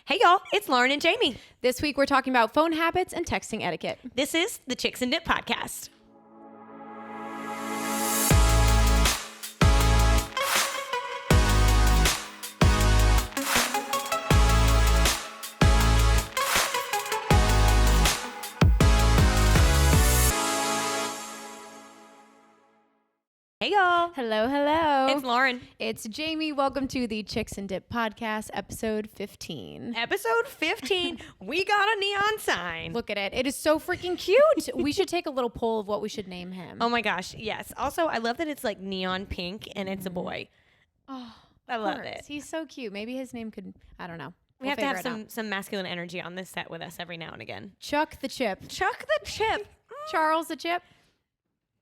Hey y'all, it's Lauren and Jamie. This week we're talking about phone habits and texting etiquette. This is the Chicks and Dip podcast. Hey y'all. Hello, hello. It's Lauren. It's Jamie. Welcome to the Chicks and Dip podcast, episode 15. Episode 15. We got a neon sign. Look at it. It is so freaking cute. We should take a little poll of what we should name him. Oh my gosh, yes. Also, I love that it's like neon pink and it's a boy. Oh, I love it. He's so cute. Maybe his name could, I don't know. We have to have some masculine energy on this set with us every now and again. Chuck the Chip. Chuck the Chip. Charles the Chip.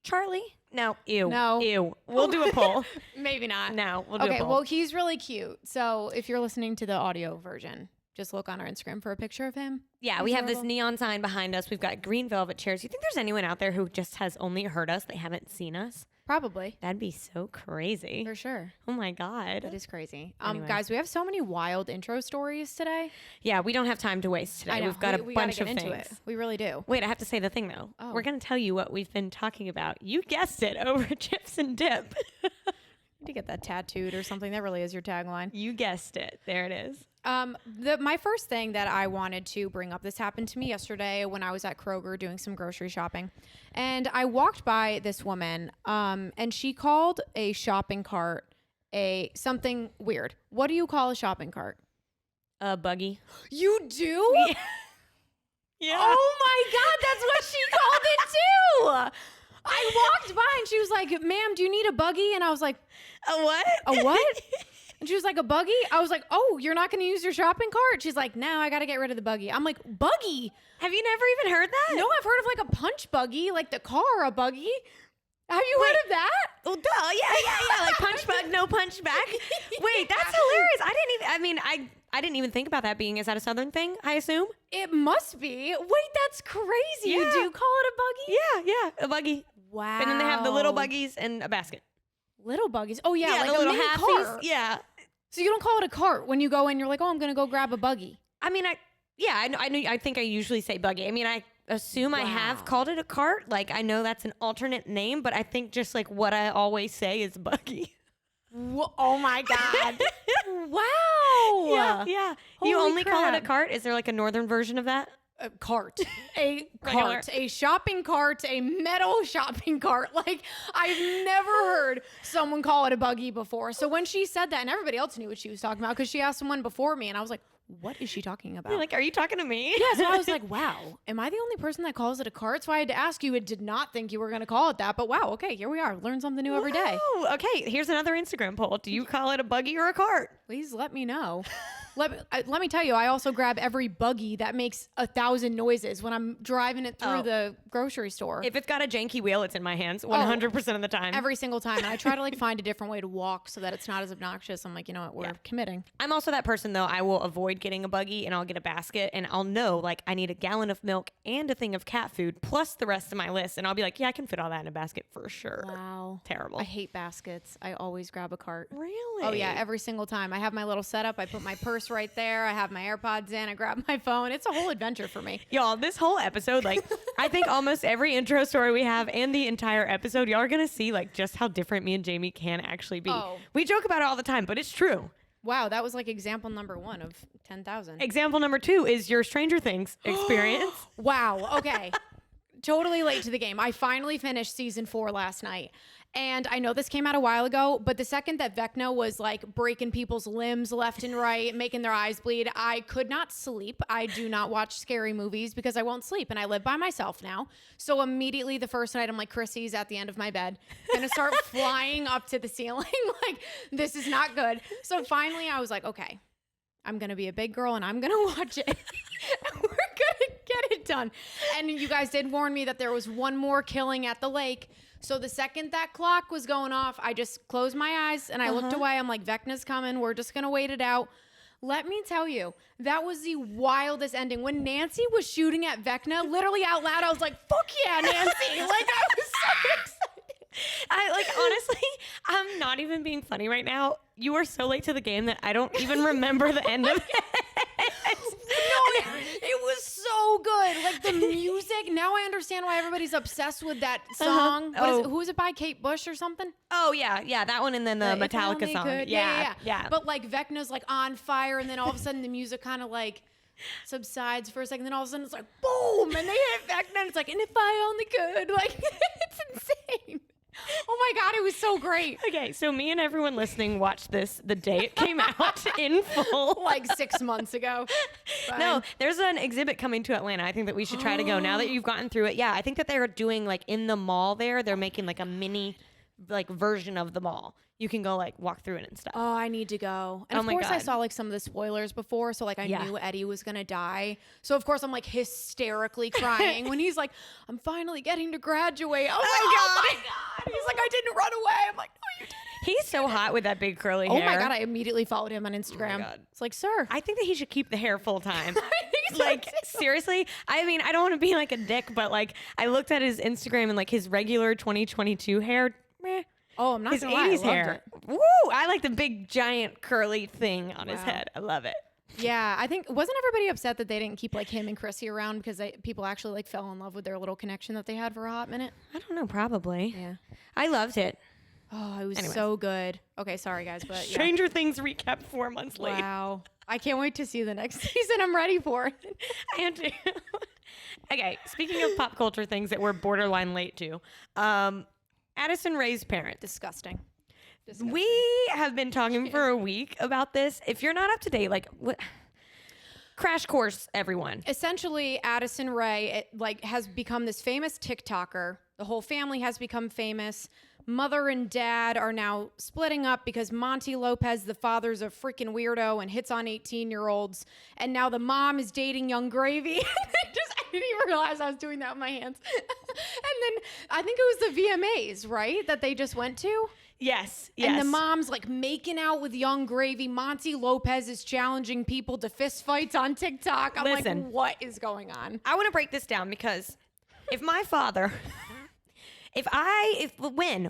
Charlie? No. Ew. No. Ew. We'll do a poll. Maybe not. No, we'll do a poll. Okay, well, he's really cute. So if you're listening to the audio version, just look on our Instagram for a picture of him. Yeah, we have this neon sign behind us. We've got green velvet chairs. You think there's anyone out there who just has only heard us? They haven't seen us? Probably. That'd be so crazy. For sure. Oh my God. That is crazy. Anyway. Guys, we have so many wild intro stories today. Yeah, we don't have time to waste today. I know. We've got a bunch gotta of get into things. it. We really do. Wait, I have to say the thing though. Oh. We're going to tell you what we've been talking about. You guessed it, over chips and dip. Need to get that tattooed or something. That really is your tagline. You guessed it. There it is. My first thing that I wanted to bring up, this happened to me yesterday when I was at Kroger doing some grocery shopping. And I walked by this woman, and she called a shopping cart something weird. What do you call a shopping cart? A buggy. You do? Yeah. Yeah. Oh my God, that's what she called it too. I walked by and she was like, "Ma'am, do you need a buggy?" And I was like, A what? "A what?" And she was like, "A buggy?" I was like, "Oh, you're not going to use your shopping cart?" She's like, "No, I got to get rid of the buggy." I'm like, "Buggy?" Have you never even heard that? No, I've heard of like a punch buggy, like the car, a buggy. Have you heard of that? Oh, duh. Yeah. Like punch bug, no punch back. Wait, that's hilarious. I didn't even think about that being, is that a Southern thing, I assume? It must be. Wait, that's crazy. Yeah. You do call it a buggy? Yeah, a buggy. Wow. And then they have the little buggies and a basket. Little buggies. Oh, yeah, like the a little mini halfies. cart. Yeah. So you don't call it a cart when you go in, you're like, "Oh, I'm going to go grab a buggy." I think I usually say buggy. I mean, I assume I have called it a cart. Like, I know that's an alternate name, but I think just like what I always say is buggy. Oh my God. Wow. Yeah. Holy You only call it a crap. cart? Is there like a northern version of that? A cart. A Regular. cart. A shopping cart. A metal shopping cart. Like, I've never heard someone call it a buggy before. So when she said that, and everybody else knew what she was talking about because she asked someone before me, and I was like, "What is she talking about?" You're like, are you talking to me? Yeah, so I was like, wow, am I the only person that calls it a cart? So I had to ask you. I did not think you were going to call it that, but wow, okay, here we are. Learn something new every day. Wow. Okay, here's another Instagram poll. Do you call it a buggy or a cart? Please let me know. Let me tell you, I also grab every buggy that makes 1,000 noises when I'm driving it through the grocery store. If it's got a janky wheel, it's in my hands 100% of the time. Every single time. And I try to like find a different way to walk so that it's not as obnoxious. I'm like, you know what, we're committing. I'm also that person though. I will avoid getting a buggy and I'll get a basket and I'll know like I need a gallon of milk and a thing of cat food plus the rest of my list. And I'll be like, yeah, I can fit all that in a basket for sure. Wow. Terrible. I hate baskets. I always grab a cart. Really? Oh yeah, every single time. I have my little setup. I put my purse right there. I have my AirPods in. I grab my phone. It's a whole adventure for me. Y'all, this whole episode, like, I think almost every intro story we have and the entire episode, y'all are going to see, like, just how different me and Jamie can actually be. Oh. We joke about it all the time, but it's true. Wow, that was like example number 1 of 10,000. Example number 2 is your Stranger Things experience. Wow, okay. Totally late to the game. I finally finished season 4 last night. And I know this came out a while ago, but the second that Vecna was like breaking people's limbs left and right, making their eyes bleed, I could not sleep. I do not watch scary movies because I won't sleep, and I live by myself now. So immediately the first night, I'm like, Chrissy's at the end of my bed, gonna start flying up to the ceiling. Like, this is not good. So finally I was like, okay, I'm gonna be a big girl and I'm gonna watch it. And we're gonna get it done. And you guys did warn me that there was one more killing at the lake. So the second that clock was going off, I just closed my eyes and I looked away. I'm like, Vecna's coming. We're just going to wait it out. Let me tell you, that was the wildest ending. When Nancy was shooting at Vecna, literally out loud, I was like, fuck yeah, Nancy. Like, I was so excited. Honestly, I'm not even being funny right now. You are so late to the game that I don't even remember the end of it. like the music. Now I understand why everybody's obsessed with that song. Who is it by? Kate Bush or something? Oh yeah, that one, and then the Metallica song. Yeah. But like Vecna's like on fire, and then all of a sudden the music kind of like subsides for a second, then all of a sudden it's like boom, and they hit Vecna, and it's like, and if I only could, like it's insane. Oh my God, it was so great. Okay, so me and everyone listening watched this the day it came out in full. Like 6 months ago. Fine. No, there's an exhibit coming to Atlanta. I think that we should try to go now that you've gotten through it. Yeah, I think that they're doing like in the mall there, they're making like a mini like version of the mall. You can go like walk through it and stuff. Oh, I need to go. And of course I saw like some of the spoilers before. So like I knew Eddie was going to die. So of course I'm like hysterically crying when he's like, I'm finally getting to graduate. I was like, oh my God. He's like, I didn't run away. I'm like, no, you didn't. He's so hot with that big curly hair. Oh my God. I immediately followed him on Instagram. Oh my God. It's like, sir. I think that he should keep the hair full time. Like, seriously? I mean, I don't want to be like a dick, but like I looked at his Instagram and like his regular 2022 hair, meh. Oh, I'm not his gonna lie, 80s hair. Woo! I like the big giant curly thing on his head. I love it. Yeah, I think wasn't everybody upset that they didn't keep like him and Chrissy around because people actually like fell in love with their little connection that they had for a hot minute? I don't know, probably. Yeah. I loved it. Oh, it was so good. Okay, sorry guys, but Stranger Things recap 4 months later. Wow. I can't wait to see the next season. I'm ready for it. I am too. Okay, speaking of pop culture things that we're borderline late to, Addison Ray's parents. Disgusting. We have been talking for a week about this. If you're not up to date, like what? Crash course, everyone. Essentially, Addison Ray has become this famous TikToker. The whole family has become famous. Mother and dad are now splitting up because Monty Lopez, the father's a freaking weirdo and hits on 18-year-olds. And now the mom is dating Young Gravy. I didn't even realize I was doing that with my hands. And then I think it was the VMAs, right? That they just went to? Yes. And the mom's like making out with Young Gravy. Monty Lopez is challenging people to fist fights on TikTok. I'm like, what is going on? I want to break this down because if my father,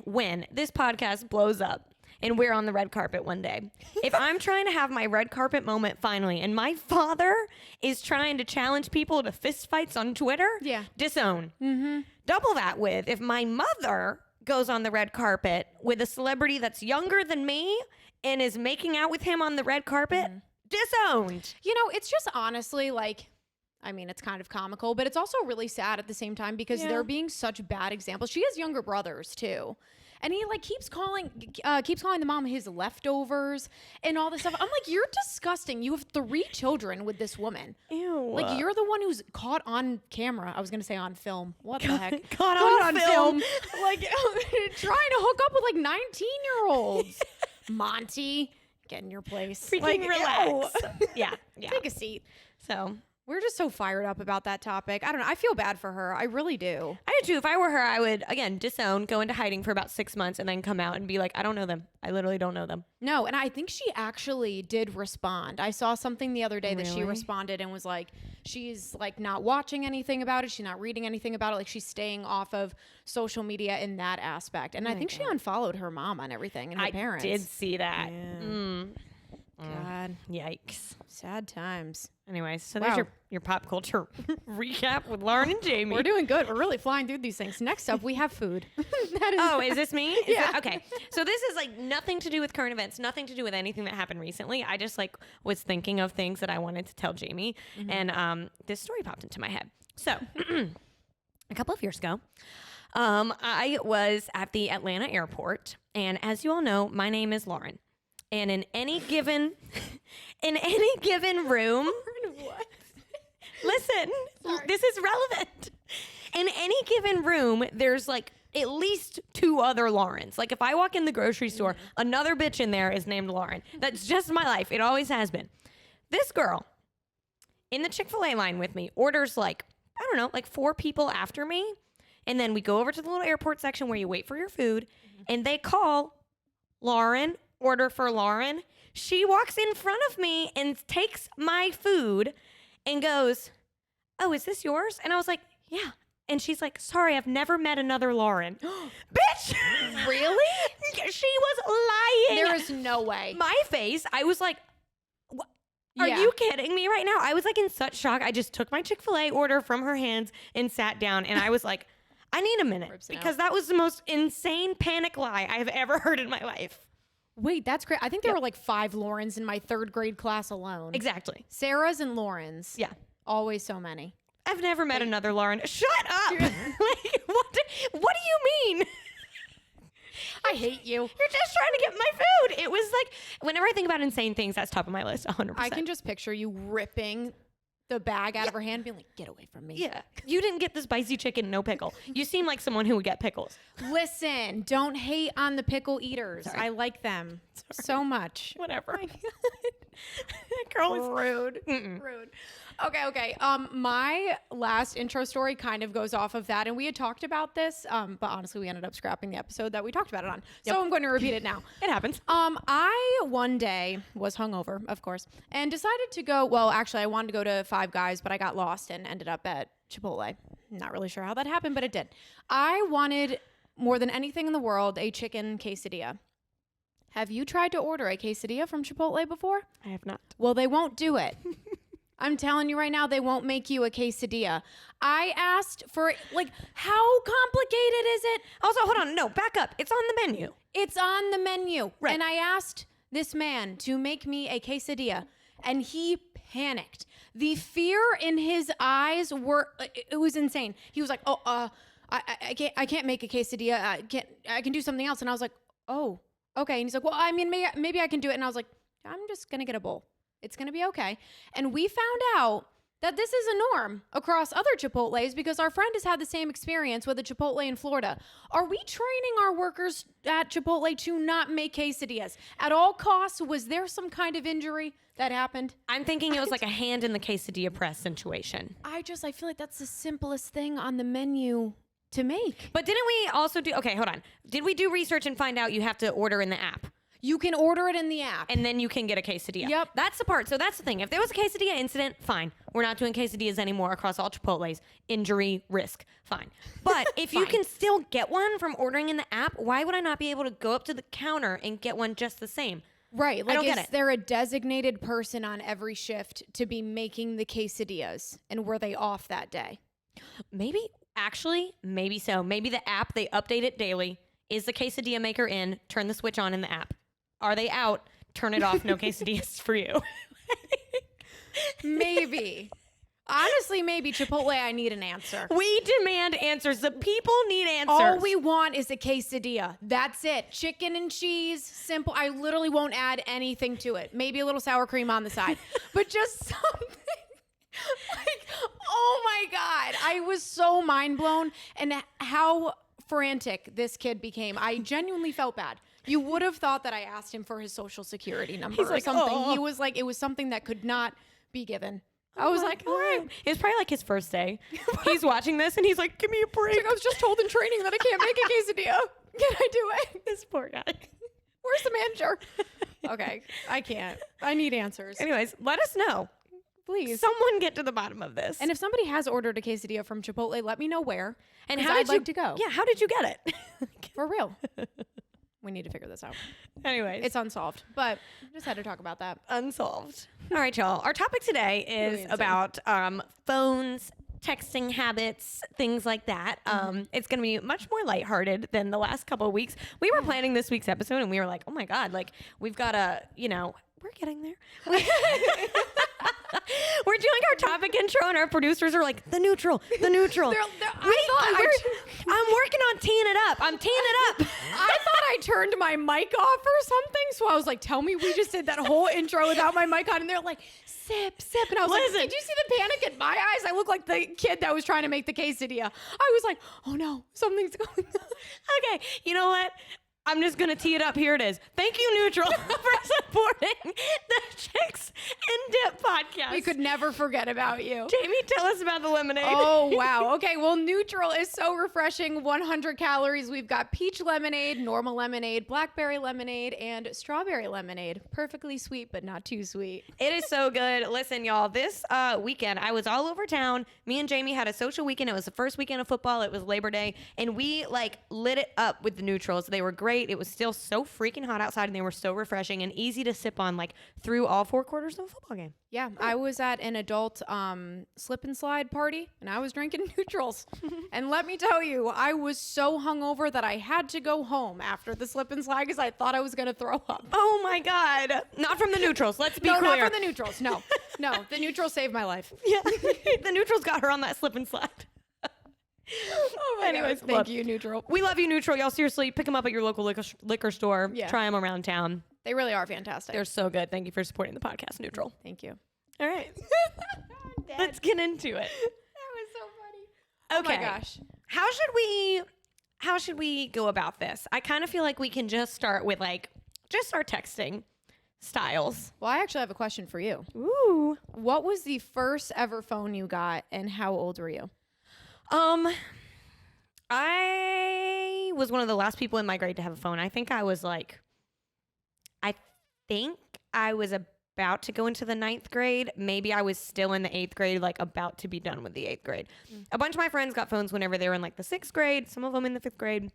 when this podcast blows up and we're on the red carpet one day, if I'm trying to have my red carpet moment finally and my father is trying to challenge people to fist fights on Twitter, disown. Mm-hmm. Double that with if my mother goes on the red carpet with a celebrity that's younger than me and is making out with him on the red carpet, disowned. You know, it's just honestly like, I mean, it's kind of comical, but it's also really sad at the same time because they're being such bad examples. She has younger brothers too. And he like keeps calling the mom his leftovers and all this stuff. I'm like, you're disgusting. You have 3 children with this woman. Ew. Like you're the one who's caught on camera. I was gonna say on film. What the heck? Caught on film. Like trying to hook up with like 19-year-olds. Monty, get in your place. Freaking like, relax. Yeah. Take a seat. So we're just so fired up about that topic. I don't know. I feel bad for her. I really do. I do too. If I were her, I would, again, disown, go into hiding for about 6 months and then come out and be like, I don't know them. I literally don't know them. No, and I think she actually did respond. I saw something the other day that she responded and was like, she's like not watching anything about it. She's not reading anything about it. Like she's staying off of social media in that aspect. And I think she unfollowed her mom on everything and her parents. I did see that. Yeah. God. Yikes. Sad times. Anyways, so there's your pop culture recap with Lauren and Jamie. We're doing good. We're really flying through these things. Next up, we have food. Is this me? Yeah. Okay. So this is like nothing to do with current events, nothing to do with anything that happened recently. I just like was thinking of things that I wanted to tell Jamie. And this story popped into my head. So a couple of years ago, I was at the Atlanta airport. And as you all know, my name is Lauren. And in any given room, What? listen, this is relevant. In any given room, there's like at least 2 other Laurens. Like if I walk in the grocery store, another bitch in there is named Lauren. That's just my life. It always has been. This girl in the Chipotle line with me orders like, I don't know, like 4 people after me. And then we go over to the little airport section where you wait for your food and they call Lauren. Order for Lauren. She walks in front of me and takes my food and goes, oh, is this yours? And I was like, yeah. And she's like, sorry, I've never met another Lauren. Bitch! Really? She was lying. There is no way. My face, I was like, what? Are Yeah. you kidding me right now? I was like in such shock. I just took my Chick-fil-A order from her hands and sat down, and I was like, I need a minute Rips it because that was the most insane panic lie I have ever heard in my life. Wait, that's great. I think there were like 5 Laurens in my 3rd grade class alone. Exactly. Sarah's and Lauren's. Yeah. Always so many. I've never met another Lauren. Shut up. Like, what do you mean? I hate you. You're just trying to get my food. It was like, whenever I think about insane things, that's top of my list, 100%. I can just picture you ripping the bag out of her hand, being like, "Get away from me." Yeah. You didn't get the spicy chicken, no pickle. You seem like someone who would get pickles. Listen, don't hate on the pickle eaters. Sorry. I like them so much. Whatever. That girl is Rude. Mm-mm. Rude. Okay. My last intro story kind of goes off of that, and we had talked about this, but honestly, we ended up scrapping the episode that we talked about it on. Yep. So I'm going to repeat it now. It happens. I one day was hungover, of course, and decided to go. Well, actually, I wanted to go to Five Guys, but I got lost and ended up at Chipotle. Not really sure how that happened, but it did. I wanted more than anything in the world a chicken quesadilla. Have you tried to order a quesadilla from Chipotle before? I have not. Well, they won't do it. I'm telling you right now, they won't make you a quesadilla. I asked for, like, how complicated is it? Also, hold on. No, back up. It's on the menu. It's on the menu. Right. And I asked this man to make me a quesadilla, and he panicked. The fear in his eyes it was insane. He was like, I can't make a quesadilla. I can do something else. And I was like, oh, okay. And he's like, well, I mean, maybe I can do it. And I was like, I'm just going to get a bowl. It's going to be okay. And we found out that this is a norm across other Chipotles because our friend has had the same experience with a Chipotle in Florida. Are we training our workers at Chipotle to not make quesadillas at all costs? Was there some kind of injury that happened? I'm thinking it was like a hand in the quesadilla press situation. I feel like that's the simplest thing on the menu to make. But didn't we also do, okay, hold on. Did we do research and find out you have to order in the app? You can order it in the app. And then you can get a quesadilla. Yep. That's the part. So that's the thing. If there was a quesadilla incident, fine. We're not doing quesadillas anymore across all Chipotles. Injury, risk, fine. But if you can still get one from ordering in the app, why would I not be able to go up to the counter and get one just the same? Right. Like, don't get is it. there a designated person on every shift to be making the quesadillas? And were they off that day? Maybe, actually, maybe so. Maybe the app, they update it daily. Is the quesadilla maker in? Turn the switch on in the app. Are they out? Turn it off. No quesadillas for you. Maybe. Honestly, maybe Chipotle, I need an answer. We demand answers. The people need answers. All we want is a quesadilla. That's it. Chicken and cheese, simple. I literally won't add anything to it. Maybe a little sour cream on the side, but just something. Like, oh my God. I was so mind blown and how frantic this kid became. I genuinely felt bad. You would have thought that I asked him for his social security number or something. "Oh." He was like, it was something that could not be given. I was like, all right. It was probably like his first day. He's watching this and he's like, give me a break. Like, I was just told in training that I can't make a quesadilla. Can I do it? This poor guy. Where's the manager? Okay, I can't. I need answers. Anyways, let us know. Please. Someone get to the bottom of this. And if somebody has ordered a quesadilla from Chipotle, let me know where. And 'cause how did I'd like to go. Yeah, how did you get it? For real. We need to figure this out. Anyways, It's unsolved, but just had to talk about that. unsolved. All right, y'all. Our topic today is Really insane. about phones, texting habits, things like that. It's going to be much more lighthearted than the last couple of weeks. We were planning this week's episode and we were like, oh my God, like we've got to, we're getting there. We're doing our topic intro and our producers are like, the neutral. I'm working I'm working on teeing it up. I'm teeing it up. I thought I turned my mic off or something, so I was like, tell me we just did that whole intro without my mic on, and they're like, sip, sip, and I was Listen. like, did you see the panic in my eyes? I look like the kid that was trying to make the quesadilla. I was like, oh no, something's going on. Okay, you know what? I'm just going to tee it up. Here it is. Thank you, Neutral, for supporting the Chicks and Dip podcast. We could never forget about you. Jamie, tell us about the lemonade. Oh, wow. Okay, well, Neutral is so refreshing. 100 calories. We've got peach lemonade, normal lemonade, blackberry lemonade, and strawberry lemonade. Perfectly sweet, but not too sweet. It is so good. Listen, y'all, this weekend, I was all over town. Me and Jamie had a social weekend. It was the first weekend of football. It was Labor Day, and we, lit it up with the Neutrals. They were great. great. It was still so freaking hot outside, and they were so refreshing and easy to sip on, like through all 4 quarters of a football game. Yeah, I was at an adult slip and slide party, and I was drinking neutrals. And let me tell you, I was so hungover that I had to go home after the slip and slide because I thought I was going to throw up. Oh my God. Not from the neutrals. Let's be clear. No, not from the neutrals. No, the neutrals saved my life. Yeah. The neutrals got her on that slip and slide. Anyways, thank you, Neutral. We love you, Neutral. Y'all seriously pick them up at your local liquor store. Yeah. Try them around town. They really are fantastic. They're so good. Thank you for supporting the podcast, Neutral. Thank you. All right. Let's get into it. That was so funny. Okay. Oh my gosh. How should we go about this? I kind of feel like we can just start with just our texting styles. Well, I actually have a question for you. Ooh. What was the first ever phone you got, and how old were you? I was one of the last people in my grade to have a phone. I think I was about to go into the 9th grade. Maybe I was still in the 8th grade, about to be done with the 8th grade. A bunch of my friends got phones whenever they were in the 6th grade, some of them in the 5th grade.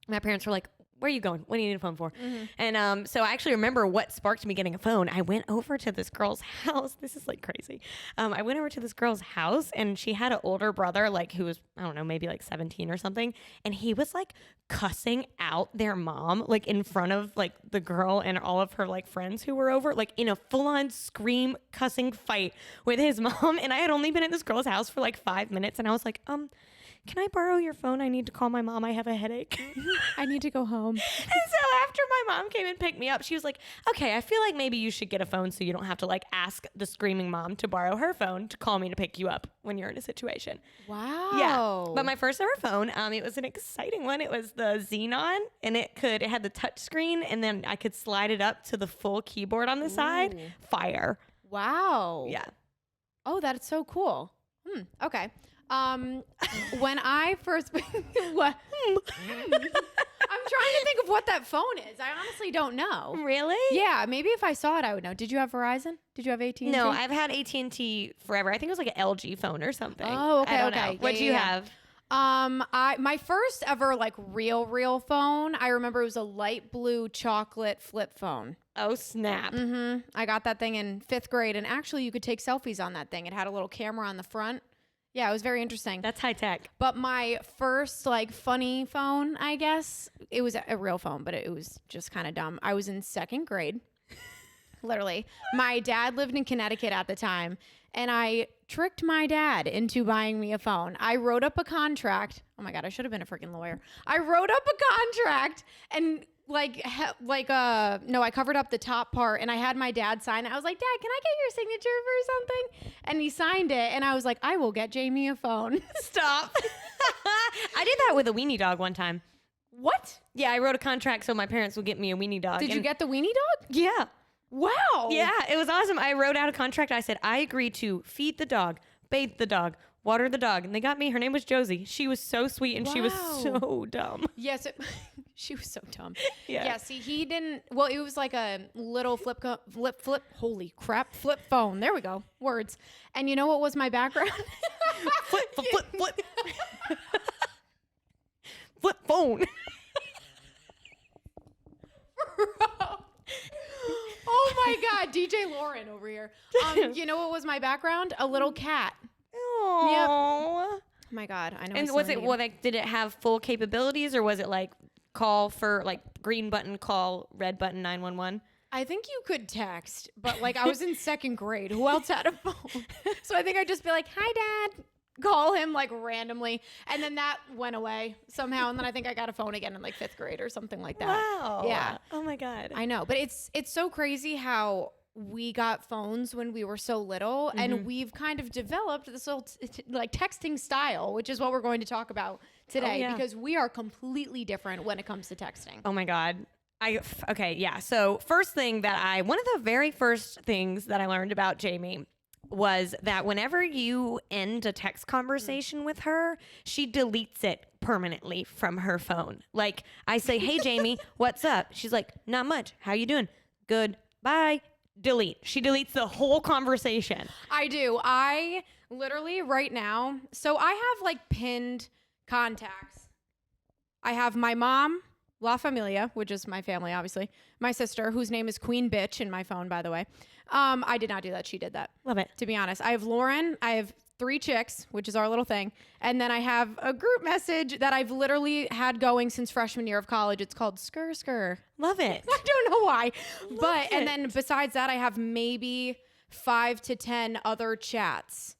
My parents were like, where are you going? What do you need a phone for? And so I actually remember what sparked me getting a phone. I went over to this girl's house. This is crazy. I went over to this girl's house, and she had an older brother, who was, I don't know, maybe 17 or something. And he was cussing out their mom, in front of the girl and all of her friends who were over, in a full on scream cussing fight with his mom. And I had only been at this girl's house for 5 minutes. And I was like, can I borrow your phone? I need to call my mom. I have a headache. I need to go home. And so after my mom came and picked me up, she was like, okay, I feel like maybe you should get a phone so you don't have to ask the screaming mom to borrow her phone to call me to pick you up when you're in a situation. Wow. Yeah. But my first ever phone, it was an exciting one. It was the Xenon, and it had the touch screen, and then I could slide it up to the full keyboard on the side. Fire. Wow. Yeah. Oh, that's so cool. Okay. When I first, what? I'm trying to think of what that phone is. I honestly don't know. Really? Yeah, maybe if I saw it, I would know. Did you have Verizon? Did you have AT&T? No, I've had AT&T forever. I think it was an LG phone or something. Oh, okay, I don't okay. know. What'd you have? My first ever real phone, I remember it was a light blue chocolate flip phone. Oh, snap. I got that thing in 5th grade, and actually you could take selfies on that thing. It had a little camera on the front. Yeah, it was very interesting. That's high tech. But my first funny phone, I guess, it was a real phone, but it was just kind of dumb. I was in 2nd grade. Literally. My dad lived in Connecticut at the time, and I tricked my dad into buying me a phone. I wrote up a contract. Oh my God, I should have been a freaking lawyer. I wrote up a contract and no, I covered up the top part, and I had my dad sign it. I was like, Dad, can I get your signature for something? And he signed it, and I was like, I will get Jamie a phone. Stop. I did that with a weenie dog one time. What? Yeah, I wrote a contract so my parents would get me a weenie dog. Did you get the weenie dog? Yeah. Wow. Yeah, it was awesome. I wrote out a contract. I said, I agree to feed the dog, bathe the dog, water the dog. And they got me. Her name was Josie. She was so sweet, and she was so dumb. Yes, she was so dumb. Yeah. See, he didn't. Well, it was like a little flip. Holy crap! Flip phone. There we go. Words. And you know what was my background? Flip. Flip phone. Oh my God, DJ Lauren over here. You know what was my background? A little cat. Oh. Yep. Oh my God, I know. And was it did it have full capabilities, or was it call for green button call, red button 911? I think you could text, but I was in 2nd grade. Who else had a phone? So I think I'd just be like, "Hi, Dad." Call him randomly, and then that went away somehow, and then I think I got a phone again in 5th grade or something like that. Wow. Yeah. Oh my God. I know, but it's so crazy how we got phones when we were so little, and we've kind of developed this little texting style, which is what we're going to talk about today, because we are completely different when it comes to texting. Oh my God. Okay, yeah. So one of the very first things that I learned about Jamie was that whenever you end a text conversation with her, she deletes it permanently from her phone. I say, hey, Jamie, what's up? She's like, not much. How you doing? Good. Bye. Delete. She deletes the whole conversation. I do. I literally right now, so I have pinned contacts. I have my mom, La Familia, which is my family, obviously. My sister, whose name is Queen Bitch in my phone, by the way. I did not do that. She did that. Love it. To be honest. I have Lauren. I have 3 chicks, which is our little thing. And then I have a group message that I've literally had going since freshman year of college. It's called Skr Skr. Love it. I don't know why. Love And it. then besides that, I have maybe 5 to 10 other chats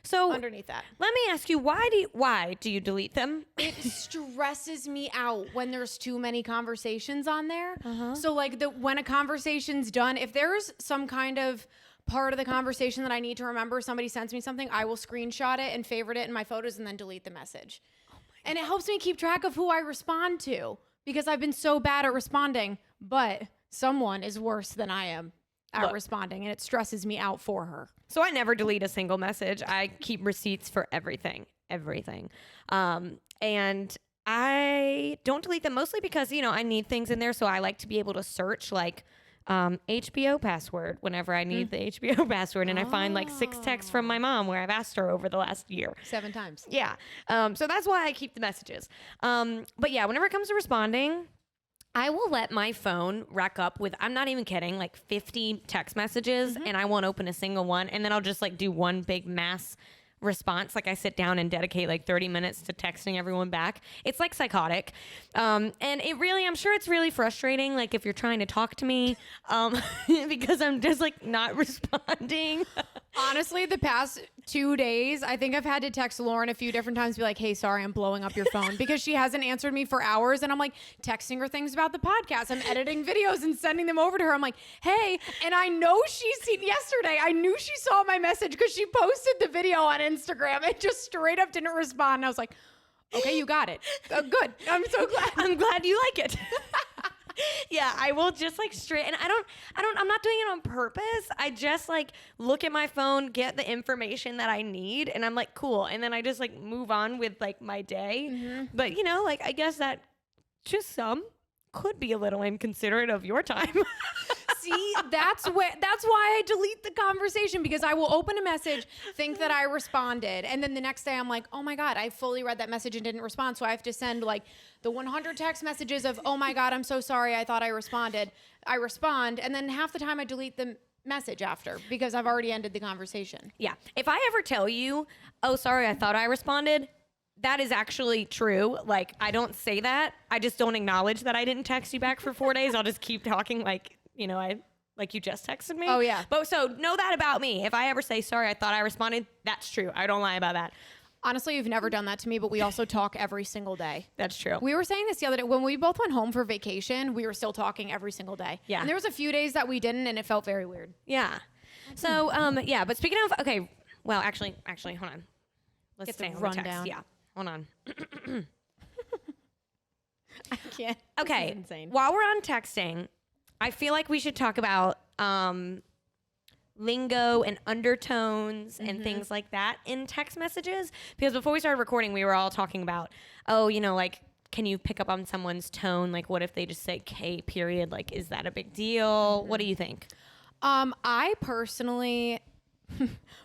So underneath that. let me ask you, why do you delete them? It stresses me out when there's too many conversations on there. So like when a conversation's done, if there's some kind of part of the conversation that I need to remember, somebody sends me something, I will screenshot it and favorite it in my photos and then delete the message. And it helps me keep track of who I respond to because I've been so bad at responding, but someone is worse than I am at responding, and it stresses me out for her. So I never delete a single message. I keep receipts for everything. And I don't delete them mostly because, I need things in there. So I like to be able to search like HBO password whenever I need the HBO password. And I find like 6 texts from my mom where I've asked her over the last year. 7 times. Yeah. So that's why I keep the messages. But yeah, whenever it comes to responding, I will let my phone rack up with, I'm not even kidding, like 50 text messages and I won't open a single one. And then I'll just like do one big mass response. Like I sit down and dedicate like 30 minutes to texting everyone back. It's like psychotic. And it really, I'm sure it's really frustrating. Like if you're trying to talk to me, because I'm just like not responding. Honestly, the past 2 days, I think I've had to text Lauren a few different times, be like, hey, sorry, I'm blowing up your phone because she hasn't answered me for hours. And I'm like texting her things about the podcast. I'm editing videos and sending them over to her. I'm like, hey, and I know she's seen yesterday. I knew she saw my message because she posted the video on Instagram and just straight up didn't respond. And I was like, okay, you got it. Good. I'm so glad. I'm glad you like it. Yeah, I will just like straight, and I'm not doing it on purpose. I just like look at my phone, get the information that I need, and I'm like, cool. And then I just like move on with like my day. But like I guess that just some could be a little inconsiderate of your time. See, that's why I delete the conversation, because I will open a message, think that I responded, and then the next day I'm like, oh my God, I fully read that message and didn't respond. So I have to send like the 100 text messages of, oh my God, I'm so sorry, I thought I responded. I respond, and then half the time I delete the message after because I've already ended the conversation. Yeah. If I ever tell you, oh, sorry, I thought I responded, that is actually true. Like, I don't say that. I just don't acknowledge that I didn't text you back for 4 days. I'll just keep talking like, like you just texted me. Oh, yeah. But so know that about me. If I ever say, sorry, I thought I responded, that's true. I don't lie about that. Honestly, you've never done that to me, but we also talk every single day. That's true. We were saying this the other day. When we both went home for vacation, we were still talking every single day. Yeah. And there was a few days that we didn't, and it felt very weird. Yeah. So, yeah. But speaking of, okay, well, actually, hold on. Let's Get the stay on the rundown. text. Yeah. Hold on. I can't. Okay. This is insane. While we're on texting, I feel like we should talk about lingo and undertones and things like that in text messages. Because before we started recording, we were all talking about, like, can you pick up on someone's tone? Like, what if they just say K period? Like, is that a big deal? What do you think? I personally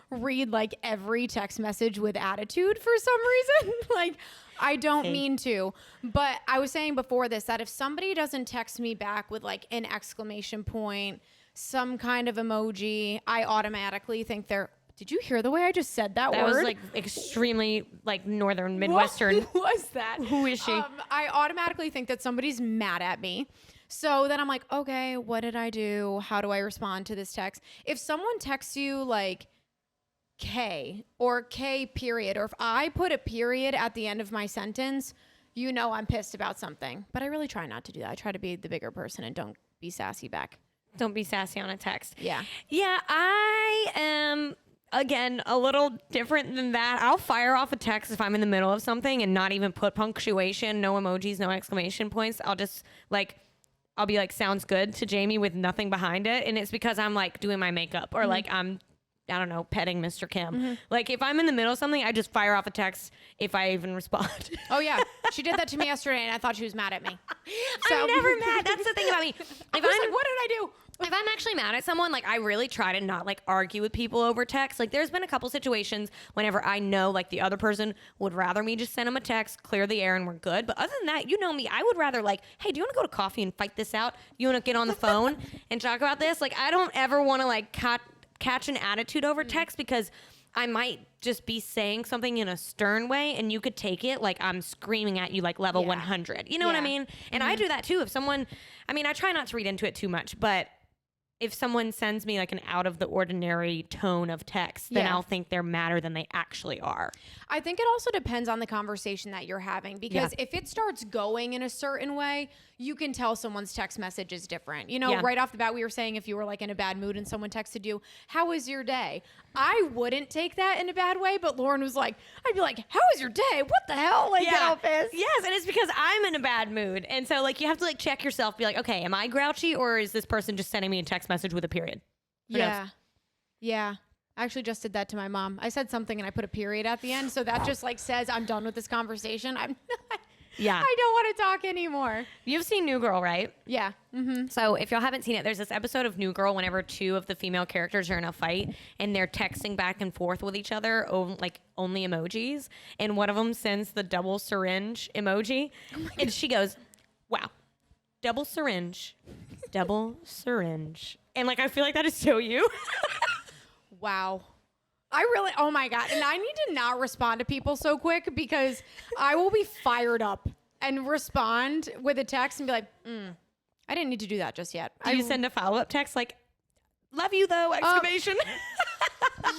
read like every text message with attitude for some reason. Like, I don't mean to, but I was saying before this that if somebody doesn't text me back with like an exclamation point, some kind of emoji, I automatically think did you hear the way I just said that word? That was like extremely like Northern Midwestern. What was that? Who is she? I automatically think that somebody's mad at me. So then I'm like, okay, what did I do? How do I respond to this text? If someone texts you like K or K period, or if I put a period at the end of my sentence, I'm pissed about something. But I really try not to do that. I try to be the bigger person and don't be sassy back. Don't be sassy on a text. Yeah. Yeah, I am, again, a little different than that. I'll fire off a text if I'm in the middle of something and not even put punctuation, no emojis, no exclamation points. I'll just I'll be like, sounds good to Jamie with nothing behind it. And it's because I'm like doing my makeup or like I don't know, petting Mr. Kim. Like if I'm in the middle of something, I just fire off a text if I even respond. Oh yeah. She did that to me yesterday and I thought she was mad at me. So. I'm never mad. That's the thing about me. I was like, what did I do? If I'm actually mad at someone, like I really try to not like argue with people over text. Like there's been a couple situations whenever I know like the other person would rather me just send them a text, clear the air, and we're good. But other than that, you know me, I would rather like, hey, do you want to go to coffee and fight this out? You want to get on the phone and talk about this? Like I don't ever want to like catch an attitude over text because I might just be saying something in a stern way and you could take it like I'm screaming at you like level 100. You know what I mean? And I do that too. If someone, I mean, I try not to read into it too much, but if someone sends me like an out of the ordinary tone of text, then I'll think they're madder than they actually are. I think it also depends on the conversation that you're having, because if it starts going in a certain way, you can tell someone's text message is different. You know, right off the bat, we were saying if you were like in a bad mood and someone texted you, how was your day? I wouldn't take that in a bad way, but Lauren was like, I'd be like, how was your day? What the hell? Like, get all pissed. Yes, and it's because I'm in a bad mood. And so like you have to like check yourself, be like, okay, am I grouchy or is this person just sending me a text message with a period? Who knows? Yeah. I actually just did that to my mom. I said something and I put a period at the end. So that just like says I'm done with this conversation. I'm not. Yeah. I don't want to talk anymore. You've seen New Girl, right? Yeah. Mm-hmm. So if y'all haven't seen it, there's this episode of New Girl whenever two of the female characters are in a fight and they're texting back and forth with each other, like only emojis. And one of them sends the double syringe emoji. And she goes, wow, double syringe. And like, I feel like that is so you. Wow. Oh my God. And I need to not respond to people so quick because I will be fired up and respond with a text and be like, I didn't need to do that just yet. Do you send a follow-up text like, love you though, exclamation?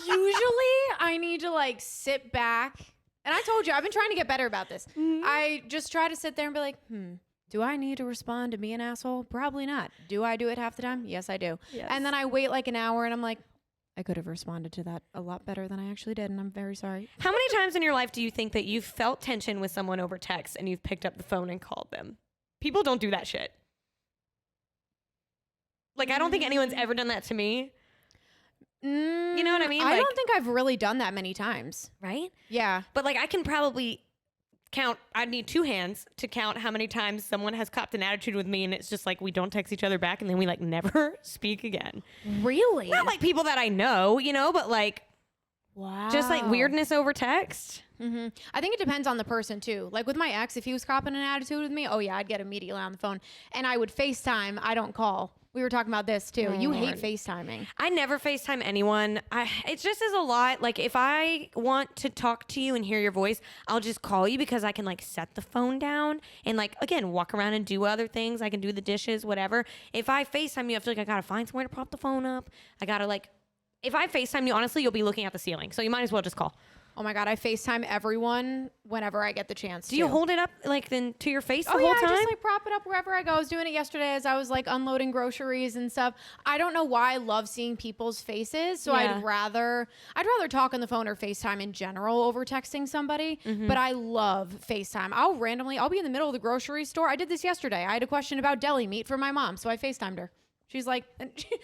Usually I need to like sit back. And I told you, I've been trying to get better about this. Mm-hmm. I just try to sit there and be like, do I need to respond to be an asshole? Probably not. Do I do it half the time? Yes, I do. Yes. And then I wait like an hour and I'm like, I could have responded to that a lot better than I actually did, and I'm very sorry. How many times in your life do you think that you've felt tension with someone over text and you've picked up the phone and called them? People don't do that shit. Like, I don't think anyone's ever done that to me. You know what I mean? I don't think I've really done that many times. Right? Yeah. But, like, I can probably count, I'd need two hands to count how many times someone has copped an attitude with me and it's just like we don't text each other back and then we like never speak again. Really? Not like people that I know, you know, but like just like weirdness over text. Mm-hmm. I think it depends on the person too. Like with my ex, if he was copping an attitude with me, oh yeah, I'd get immediately on the phone and I would FaceTime. I don't call. We were talking about this too. You hate FaceTiming. I never FaceTime anyone. It just is a lot. Like if I want to talk to you and hear your voice, I'll just call you because I can like set the phone down and like, again, walk around and do other things. I can do the dishes, whatever. If I FaceTime you, I feel like I got to find somewhere to prop the phone up. I got to like, if I FaceTime you, honestly, you'll be looking at the ceiling. So you might as well just call. Oh my God, I FaceTime everyone whenever I get the chance. Do you hold it up like then to your face the whole time? I just like prop it up wherever I go. I was doing it yesterday as I was like unloading groceries and stuff. I don't know why I love seeing people's faces. So I'd rather talk on the phone or FaceTime in general over texting somebody. Mm-hmm. But I love FaceTime. I'll be in the middle of the grocery store. I did this yesterday. I had a question about deli meat for my mom. So I FaceTimed her. She's like,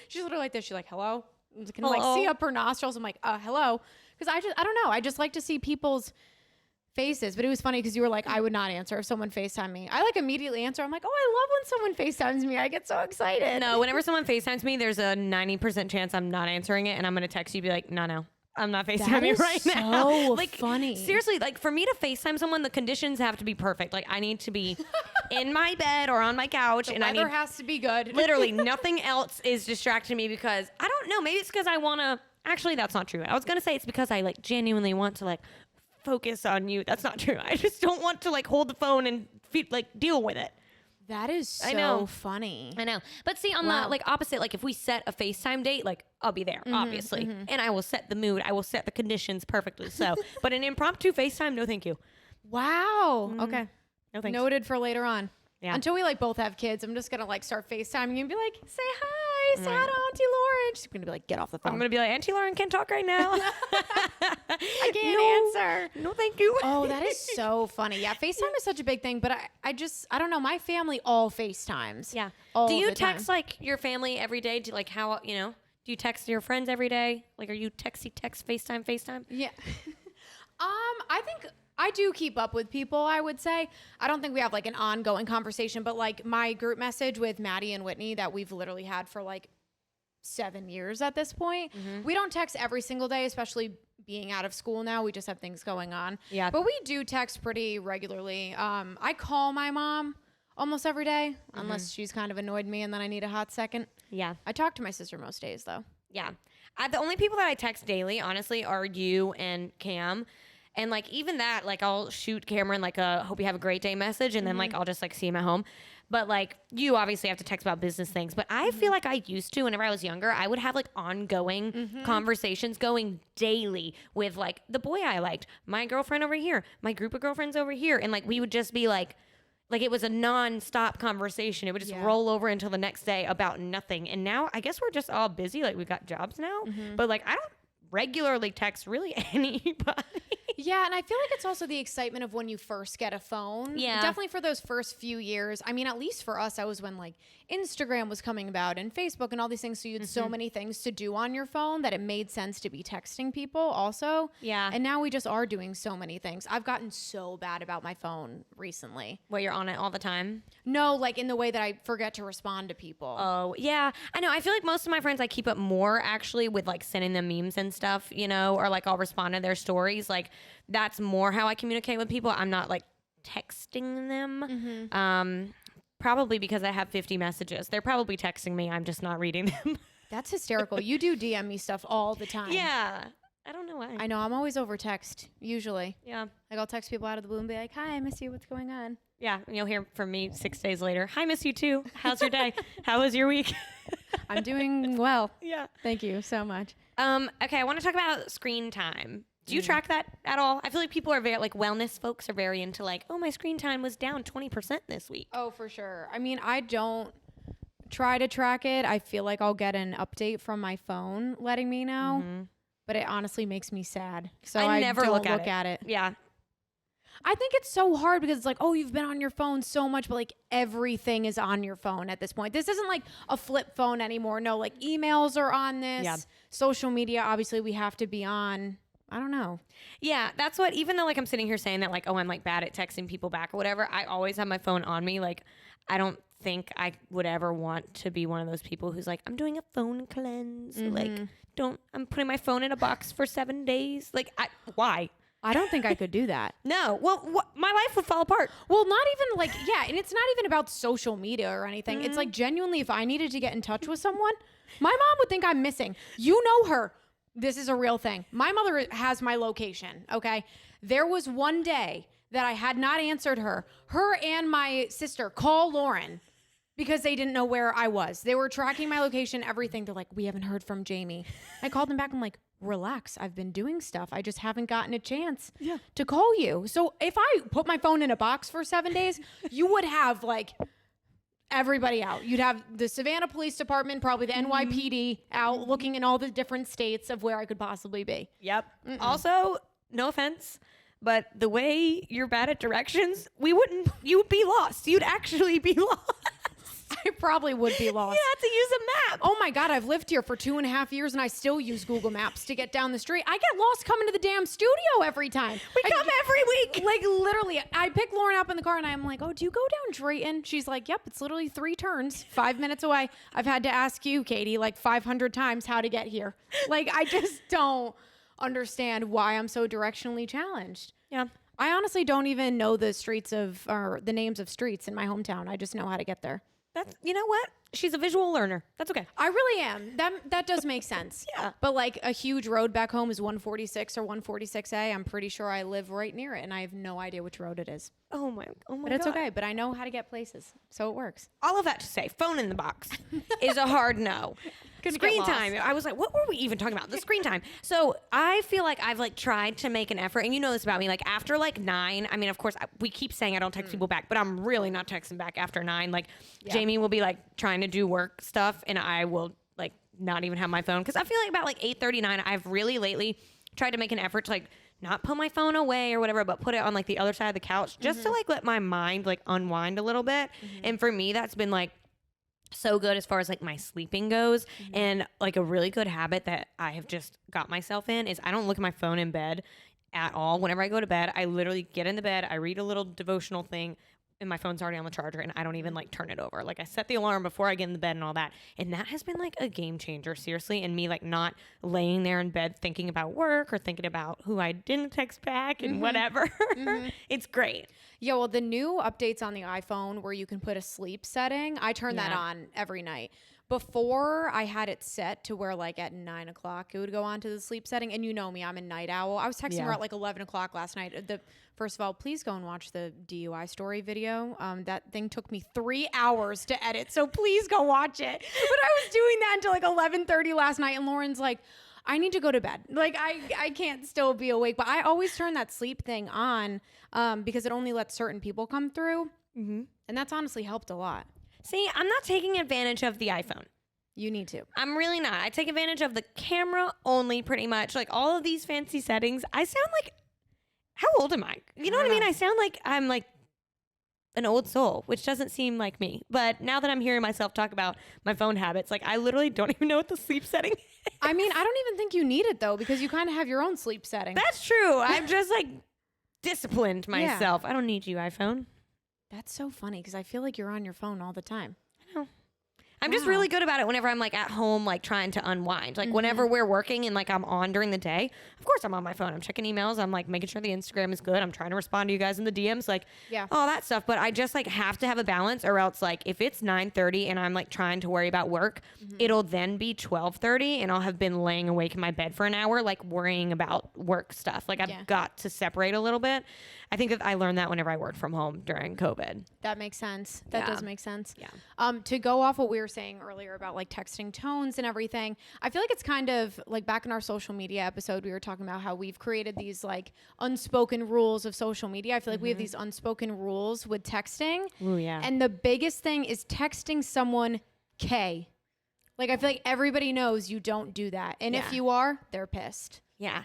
she's literally like this. She's like, hello? Can like see up her nostrils. I'm like, hello. Because I don't know. I just like to see people's faces. But it was funny because you were like, I would not answer if someone FaceTimed me. I like immediately answer. I'm like, oh, I love when someone FaceTimes me. I get so excited. No, whenever someone FaceTimes me, there's a 90% chance I'm not answering it. And I'm going to text you be like, no. I'm not FaceTiming you right now. So like funny. Seriously, like for me to FaceTime someone, the conditions have to be perfect. Like I need to be in my bed or on my couch, The and weather has to be good. Literally, nothing else is distracting me because I don't know. Maybe it's because I want to. Actually, that's not true. I was gonna say it's because I like genuinely want to like focus on you. That's not true. I just don't want to like hold the phone and like deal with it. That is so funny. I know. But see, on the like opposite, like if we set a FaceTime date, like I'll be there, obviously. Mm-hmm. And I will set the mood. I will set the conditions perfectly. So, but an impromptu FaceTime, no thank you. Wow. Mm-hmm. Okay. No thanks. Noted for later on. Yeah. Until we like both have kids, I'm just going to like start FaceTiming and be like, say hi, say hi to Auntie Lauren. She's going to be like, get off the phone. I'm going to be like, Auntie Lauren can't talk right now. I can't answer. No, thank you. Oh, that is so funny. Yeah. FaceTime is such a big thing, but I don't know. My family all FaceTimes. Yeah. All do you the text time. like your family every day? Do like how, you know, do you text your friends every day? Like, are you text, FaceTime? Yeah. I think I do keep up with people, I would say. I don't think we have like an ongoing conversation, but like my group message with Maddie and Whitney that we've literally had for like 7 years at this point. We don't text every single day, especially being out of school now. We just have things going on. Yeah. But we do text pretty regularly. I call my mom almost every day, unless she's kind of annoyed me and then I need a hot second. Yeah. I talk to my sister most days, though. Yeah. The only people that I text daily, honestly, are you and Cam. And, like, even that, like, I'll shoot Cameron, like, a hope you have a great day message, and then, like, I'll just, like, see him at home. But, like, you obviously have to text about business things. But I feel like I used to, whenever I was younger, I would have, like, ongoing conversations going daily with, like, the boy I liked, my girlfriend over here, my group of girlfriends over here. And, like, we would just be, like, it was a non-stop conversation. It would just roll over until the next day about nothing. And now I guess we're just all busy. Like, we've got jobs now. But, like, I don't regularly text really anybody. Yeah, and I feel like it's also the excitement of when you first get a phone. Yeah. Definitely for those first few years. I mean, at least for us, that was when like Instagram was coming about and Facebook and all these things. So you had so many things to do on your phone that it made sense to be texting people also. Yeah. And now we just are doing so many things. I've gotten so bad about my phone recently. Well, you're on it all the time. No, like in the way that I forget to respond to people. Oh, yeah. I know. I feel like most of my friends, I keep up more actually with like sending them memes and stuff, you know, or like I'll respond to their stories. Like that's more how I communicate with people. I'm not like texting them. Probably because I have 50 messages. They're probably texting me. I'm just not reading them. That's hysterical. You do DM me stuff all the time. Yeah. I don't know why. I know. I'm always over text, usually. Yeah. Like I'll text people out of the blue and be like, hi, I miss you. What's going on? Yeah. And you'll hear from me 6 days later. Hi, miss you too. How's your day? How was your week? I'm doing well. Yeah. Thank you so much. Okay. I want to talk about screen time. Do you track that at all? I feel like people are very, like, wellness folks are very into, like, oh, my screen time was down 20% this week. Oh, for sure. I mean, I don't try to track it. I feel like I'll get an update from my phone letting me know, but it honestly makes me sad. So I never don't look at it. Yeah. I think it's so hard because it's like, oh, you've been on your phone so much, but like everything is on your phone at this point. This isn't like a flip phone anymore. No, like emails are on this. Yeah. Social media, obviously, we have to be on. I don't know. Yeah, that's what, even though like I'm sitting here saying that like, oh, I'm like bad at texting people back or whatever, I always have my phone on me. Like, I don't think I would ever want to be one of those people who's like, I'm doing a phone cleanse. Like, I'm putting my phone in a box for 7 days. Like, why? I don't think I could do that. No. Well, my life would fall apart. Well, not even like, yeah, and it's not even about social media or anything. It's like genuinely, if I needed to get in touch with someone, my mom would think I'm missing. You know her. This is a real thing. My mother has my location, okay? There was one day that I had not answered her. Her and my sister call Lauren because they didn't know where I was. They were tracking my location, everything. They're like, we haven't heard from Jamie. I called them back. I'm like, relax. I've been doing stuff. I just haven't gotten a chance to call you. So if I put my phone in a box for 7 days, you would have like everybody out. You'd have the Savannah Police Department, probably the NYPD out looking in all the different states of where I could possibly be. Yep. Also, no offense, but the way you're bad at directions, you would be lost. You'd actually be lost. I probably would be lost. You have to use a map. Oh my God, I've lived here for 2.5 years and I still use Google Maps to get down the street. I get lost coming to the damn studio every time. We come every week. Like literally, I pick Lauren up in the car and I'm like, oh, do you go down Drayton? She's like, yep, it's literally 3 turns, 5 minutes away. I've had to ask you, Katie, like 500 times how to get here. Like, I just don't understand why I'm so directionally challenged. Yeah. I honestly don't even know the the names of streets in my hometown. I just know how to get there. That's, you know what? She's a visual learner. That's okay. I really am. That does make sense. Yeah. But like a huge road back home is 146 or 146A. I'm pretty sure I live right near it and I have no idea which road it is. Oh my But it's God. okay. But I know how to get places. So it works. All of that to say, phone in the box is a hard no. Screen time. I was like, what were we even talking about? The screen time. So I feel like I've like tried to make an effort, and you know this about me. Like after like 9, I mean, of course, we keep saying I don't text people back, but I'm really not texting back after 9. Like Jamie will be like trying to do work stuff, and I will like not even have my phone because I feel like about like 8:39, I've really lately tried to make an effort to like not put my phone away or whatever, but put it on like the other side of the couch just to like let my mind like unwind a little bit. And for me, that's been like so good as far as like my sleeping goes. And like a really good habit that I have just got myself in is I don't look at my phone in bed at all. Whenever I go to bed, I literally get in the bed, I read a little devotional thing, and my phone's already on the charger and I don't even like turn it over. Like I set the alarm before I get in the bed and all that. And that has been like a game changer, seriously. And me like not laying there in bed thinking about work or thinking about who I didn't text back and whatever. It's great. Yeah, well, the new updates on the iPhone where you can put a sleep setting, I turn that on every night. Before, I had it set to where like at 9 o'clock it would go on to the sleep setting. And you know me, I'm a night owl. I was texting her at like 11 o'clock last night. First of all, please go and watch the DUI story video. That thing took me 3 hours to edit, so please go watch it. But I was doing that until like 11:30 last night, and Lauren's like, I need to go to bed. Like I can't still be awake. But I always turn that sleep thing on because it only lets certain people come through. And that's honestly helped a lot. See, I'm not taking advantage of the iPhone. You need to. I'm really not. I take advantage of the camera only, pretty much. Like all of these fancy settings. I sound like, how old am I? You know what I mean? I sound like I'm like an old soul, which doesn't seem like me. But now that I'm hearing myself talk about my phone habits, like I literally don't even know what the sleep setting is. I mean, I don't even think you need it though, because you kind of have your own sleep setting. That's true. I'm just like disciplined myself. I don't need you, iPhone. That's so funny because I feel like you're on your phone all the time. I know. I'm just really good about it whenever I'm like at home, like trying to unwind. Like whenever we're working and like I'm on during the day, of course I'm on my phone. I'm checking emails. I'm like making sure the Instagram is good. I'm trying to respond to you guys in the DMs, like all that stuff. But I just like have to have a balance, or else like if it's 9:30 and I'm like trying to worry about work, it'll then be 12:30 and I'll have been laying awake in my bed for an hour, like worrying about work stuff. Like I've got to separate a little bit. I think that I learned that whenever I worked from home during COVID. That makes sense. That does make sense. Yeah. To go off what we were saying earlier about like texting tones and everything, I feel like it's kind of like back in our social media episode, we were talking about how we've created these like unspoken rules of social media. I feel like we have these unspoken rules with texting. Ooh, yeah. And the biggest thing is texting someone K. Like I feel like everybody knows you don't do that. And if you are, they're pissed. Yeah.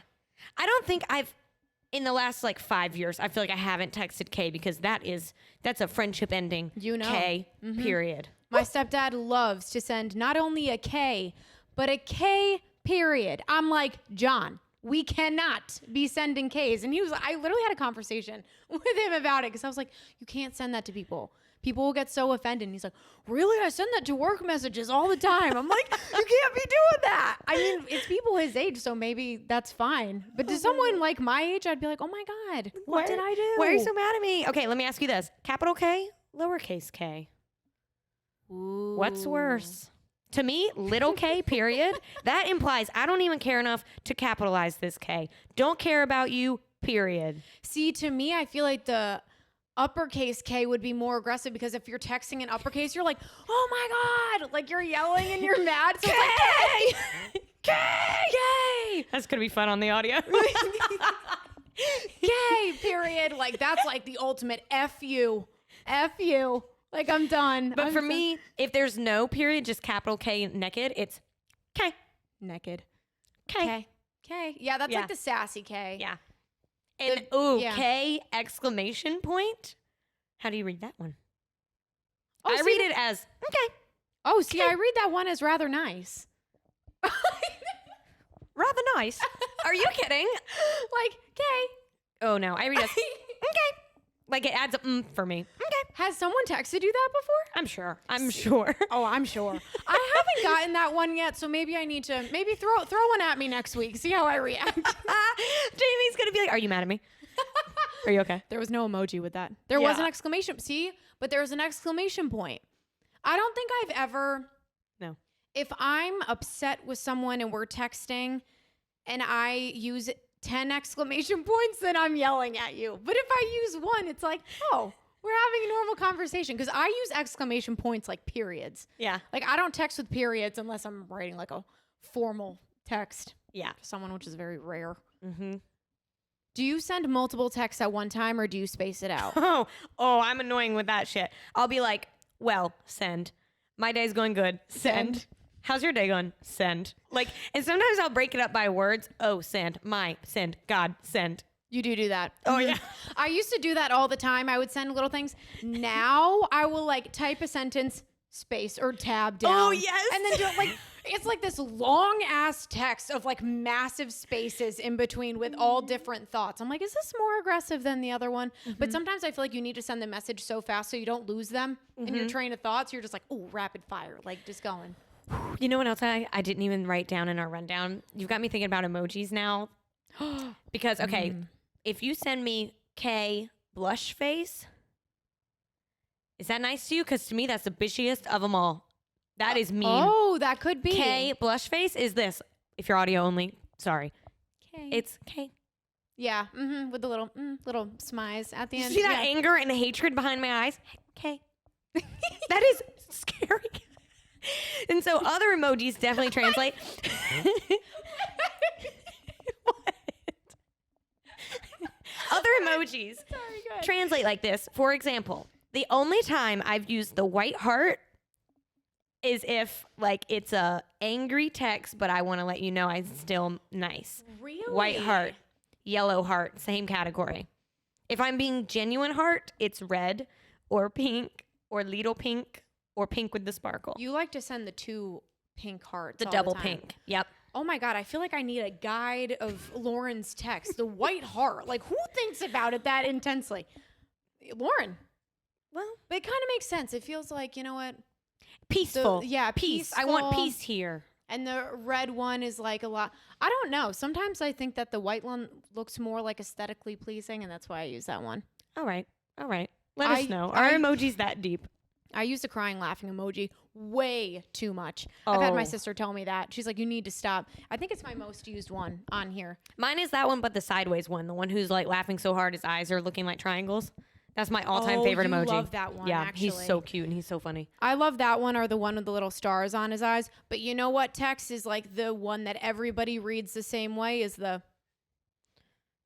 I don't think in the last like 5 years, I feel like I haven't texted K, because that's a friendship ending. You know. K, period. My stepdad loves to send not only a K, but a K period. I'm like, John, we cannot be sending Ks. And I literally had a conversation with him about it, because I was like, you can't send that to people. People will get so offended. And he's like, really? I send that to work messages all the time. I'm like, you can't be doing that. I mean, it's people his age, so maybe that's fine. But to someone like my age, I'd be like, oh my God, what did I do? Why are you so mad at me? Okay, let me ask you this. Capital K, lowercase k. Ooh. What's worse? To me, little k, period. That implies I don't even care enough to capitalize this K. Don't care about you, period. See, to me, I feel like the uppercase K would be more aggressive, because if you're texting in uppercase, you're like, oh my God, like you're yelling and you're mad. So it's like, K! K! That's going to be fun on the audio. K, period. Like that's like the ultimate F you. F you. Like I'm done. But for me, if there's no period, just capital K naked, it's K. Naked. K. K. Yeah, that's like the sassy K. Yeah. And K exclamation point. How do you read that one? Oh, I read it as okay. Oh, see, I read that one as rather nice. Rather nice. Are you kidding? Like K. Oh no, I read it as okay. Like it adds a for me. Okay. Has someone texted you that before? I'm sure. I'm sure. Oh, I'm sure. I haven't gotten that one yet, so maybe I need to throw one at me next week. See how I react. Jamie's gonna be like, "Are you mad at me? Are you okay?" There was no emoji with that. There was an exclamation. See, but there was an exclamation point. I don't think I've ever. No. If I'm upset with someone and we're texting, and I use 10 exclamation points, then I'm yelling at you. But if I use one, it's like, oh, we're having a normal conversation. Because I use exclamation points like periods. Yeah. Like I don't text with periods unless I'm writing like a formal text. Yeah. To someone, which is very rare. Mm-hmm. Do you send multiple texts at one time, or do you space it out? Oh, I'm annoying with that shit. I'll be like, well, send. My day's going good. Send. How's your day going? Send. Like, and sometimes I'll break it up by words. Oh, send. My, send. God, send. You do that. Oh, yeah. I used to do that all the time. I would send little things. Now I will like type a sentence, space or tab down. Oh, yes. And then it's like this long ass text of like massive spaces in between with all different thoughts. I'm like, is this more aggressive than the other one? But sometimes I feel like you need to send the message so fast so you don't lose them in your train of thoughts. You're just like, oh, rapid fire, like just going. You know what else I didn't even write down in our rundown? You've got me thinking about emojis now. Because, okay, if you send me K blush face, is that nice to you? Because to me, that's the bitchiest of them all. That is mean. Oh, that could be. K blush face is this. If you're audio only, sorry. K. It's K. Yeah, with the little smize at the end. See that anger and hatred behind my eyes? K. That is scary. And so other emojis definitely translate. What? Other emojis translate like this. For example, the only time I've used the white heart is if like it's a angry text, but I want to let you know I'm still nice. Really? White heart, yellow heart, same category. If I'm being genuine heart, it's red or pink or little pink or pink with the sparkle. You like to send the 2 pink hearts. The all double time. pink. Yep. Oh my God, I feel like I need a guide of Lauren's text. The white heart. Like, who thinks about it that intensely? Lauren. Well, But it kind of makes sense. It feels like, you know what? peaceful. Yeah, peace. I want peaceful. peace here. And the red one is like a lot. I don't know. Sometimes I think that the white one looks more like aesthetically pleasing, and that's why I use that one. All right. Let us know. Are emojis that deep? I use the crying laughing emoji way too much. I've had my Oh. sister tell me that. She's like, you need to stop. I think it's my most used one on here. Mine is that one, but the sideways one. The one who's like laughing so hard his eyes are looking like triangles. That's my all-time favorite you emoji. love that one, Yeah, actually. he's so cute and he's so funny. I love that one or the one with the little stars on his eyes. But you know what text is like the one that everybody reads the same way is the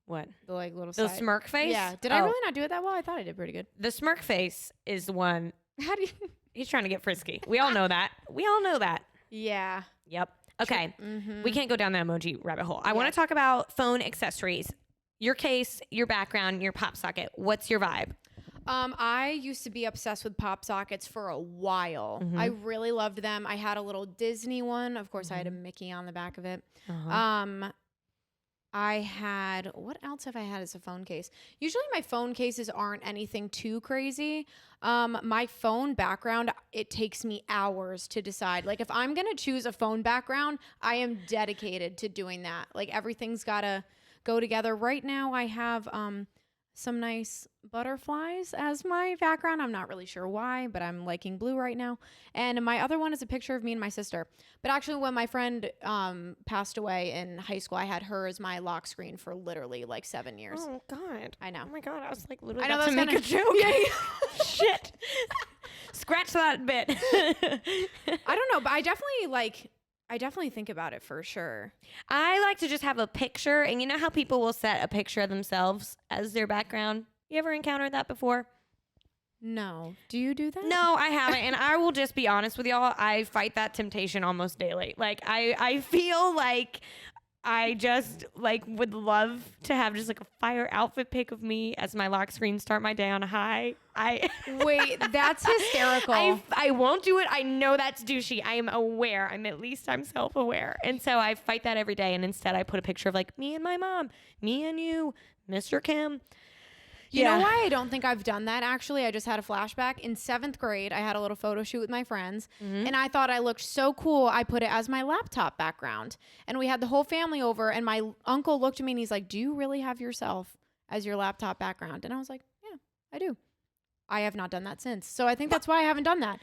What? like little The side. smirk face? Yeah. Did I really not do it that well? I thought I did pretty good. The smirk face is the one. How do you? He's trying to get frisky. We all know that. We all know that. Yeah. Yep. Okay. Mm-hmm. We can't go down the emoji rabbit hole. I want to talk about phone accessories. Your case, your background, your pop socket. What's your vibe? I used to be obsessed with pop sockets for a while. I really loved them. I had a little Disney one. Of course, I had a Mickey on the back of it. I had, what else have I had as a phone case? Usually my phone cases aren't anything too crazy. My phone background, it takes me hours to decide. Like if I'm going to choose a phone background, I am dedicated to doing that. Like everything's got to go together. Right now I have some nice butterflies as my background. I'm not really sure why, but I'm liking blue right now. And my other one is a picture of me and my sister. But actually, when my friend passed away in high school, I had her as my lock screen for literally like 7 years. Oh, God. I know. Oh, my God. I was like literally I know about to that's make a joke. Yeah. Shit. Scratch that bit. I don't know, but I definitely think about it for sure. I like to just have a picture. And you know how people will set a picture of themselves as their background? You ever encountered that before? No. Do you do that? No, I haven't. And I will just be honest with y'all. I fight that temptation almost daily. Like, I feel like I just like would love to have just like a fire outfit pic of me as my lock screen, start my day on a high. Wait, that's hysterical. I won't do it. I know that's douchey. I am aware. I'm self-aware. And so I fight that every day. And instead I put a picture of like me and my mom, me and you, Mr. Kim. You know why I don't think I've done that, actually? I just had a flashback. In 7th grade, I had a little photo shoot with my friends, and I thought I looked so cool. I put it as my laptop background, and we had the whole family over, and my uncle looked at me, and he's like, do you really have yourself as your laptop background? And I was like, yeah, I do. I have not done that since. So I think that's why I haven't done that.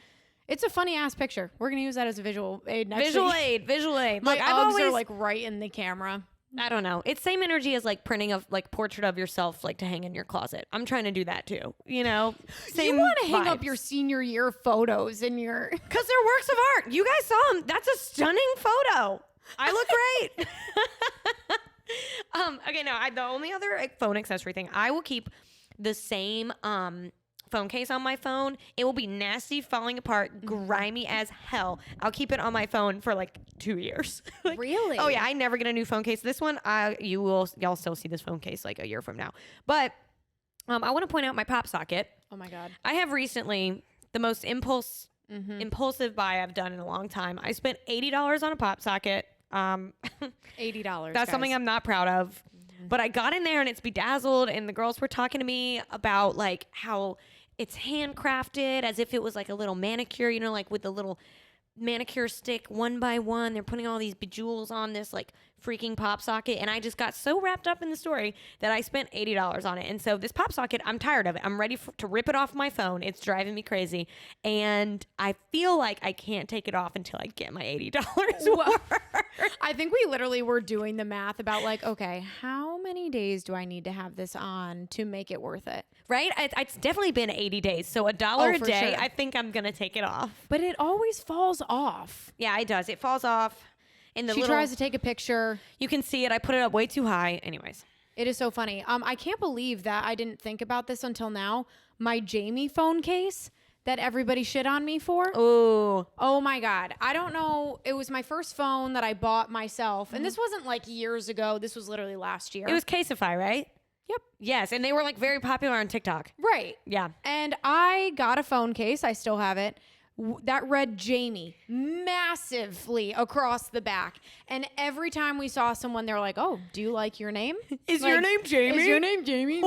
It's a funny-ass picture. We're going to use that as a visual aid next week. Visual aid. My Like, Uggs are, like, right in the camera. I don't know. It's same energy as like printing a like portrait of yourself like to hang in your closet. I'm trying to do that too. You know, same. You want to hang up vibes. your senior year photos in your... Because they're works of art. You guys saw them. That's a stunning photo. I look great. Okay, no. The only other like, phone accessory thing, I will keep the same phone case on my phone. It will be nasty, falling apart, grimy as hell. I'll keep it on my phone for like 2 years. Like, Really? Oh yeah, I never get a new phone case. This one, y'all still see this phone case like a year from now. But I want to point out my pop socket. Oh my God. I have recently the most impulse impulsive buy I've done in a long time. I spent $80 on a pop socket. $80. That's something I'm not proud of. But I got in there and it's bedazzled, and the girls were talking to me about like how it's handcrafted as if it was like a little manicure, you know, like with the little manicure stick one by one. They're putting all these bejewels on this like freaking pop socket, and I just got so wrapped up in the story that I spent $80 on it. And so this pop socket, I'm tired of it. I'm ready to rip it off my phone. It's driving me crazy, and I feel like I can't take it off until I get my $80 worth. I think we literally were doing the math about like, okay, how many days do I need to have this on to make it worth it? Right? It's definitely been 80 days. So $1 a for day, sure. I think I'm going to take it off. But it always falls off. Yeah, it does. It falls off. And She tries to take a picture. You can see it. I put it up way too high. Anyways. It is so funny. I can't believe that I didn't think about this until now. My Jamie phone case that everybody shit on me for. Ooh. Oh my God. I don't know. It was my first phone that I bought myself. And this wasn't like years ago. This was literally last year. It was Caseify, right? Yep. Yes. And they were like very popular on TikTok. Right. Yeah. And I got a phone case. I still have it. That read Jamie massively across the back. And every time we saw someone, they're like, oh, do you like your name? Is Like, your name Jamie? Is your name Jamie?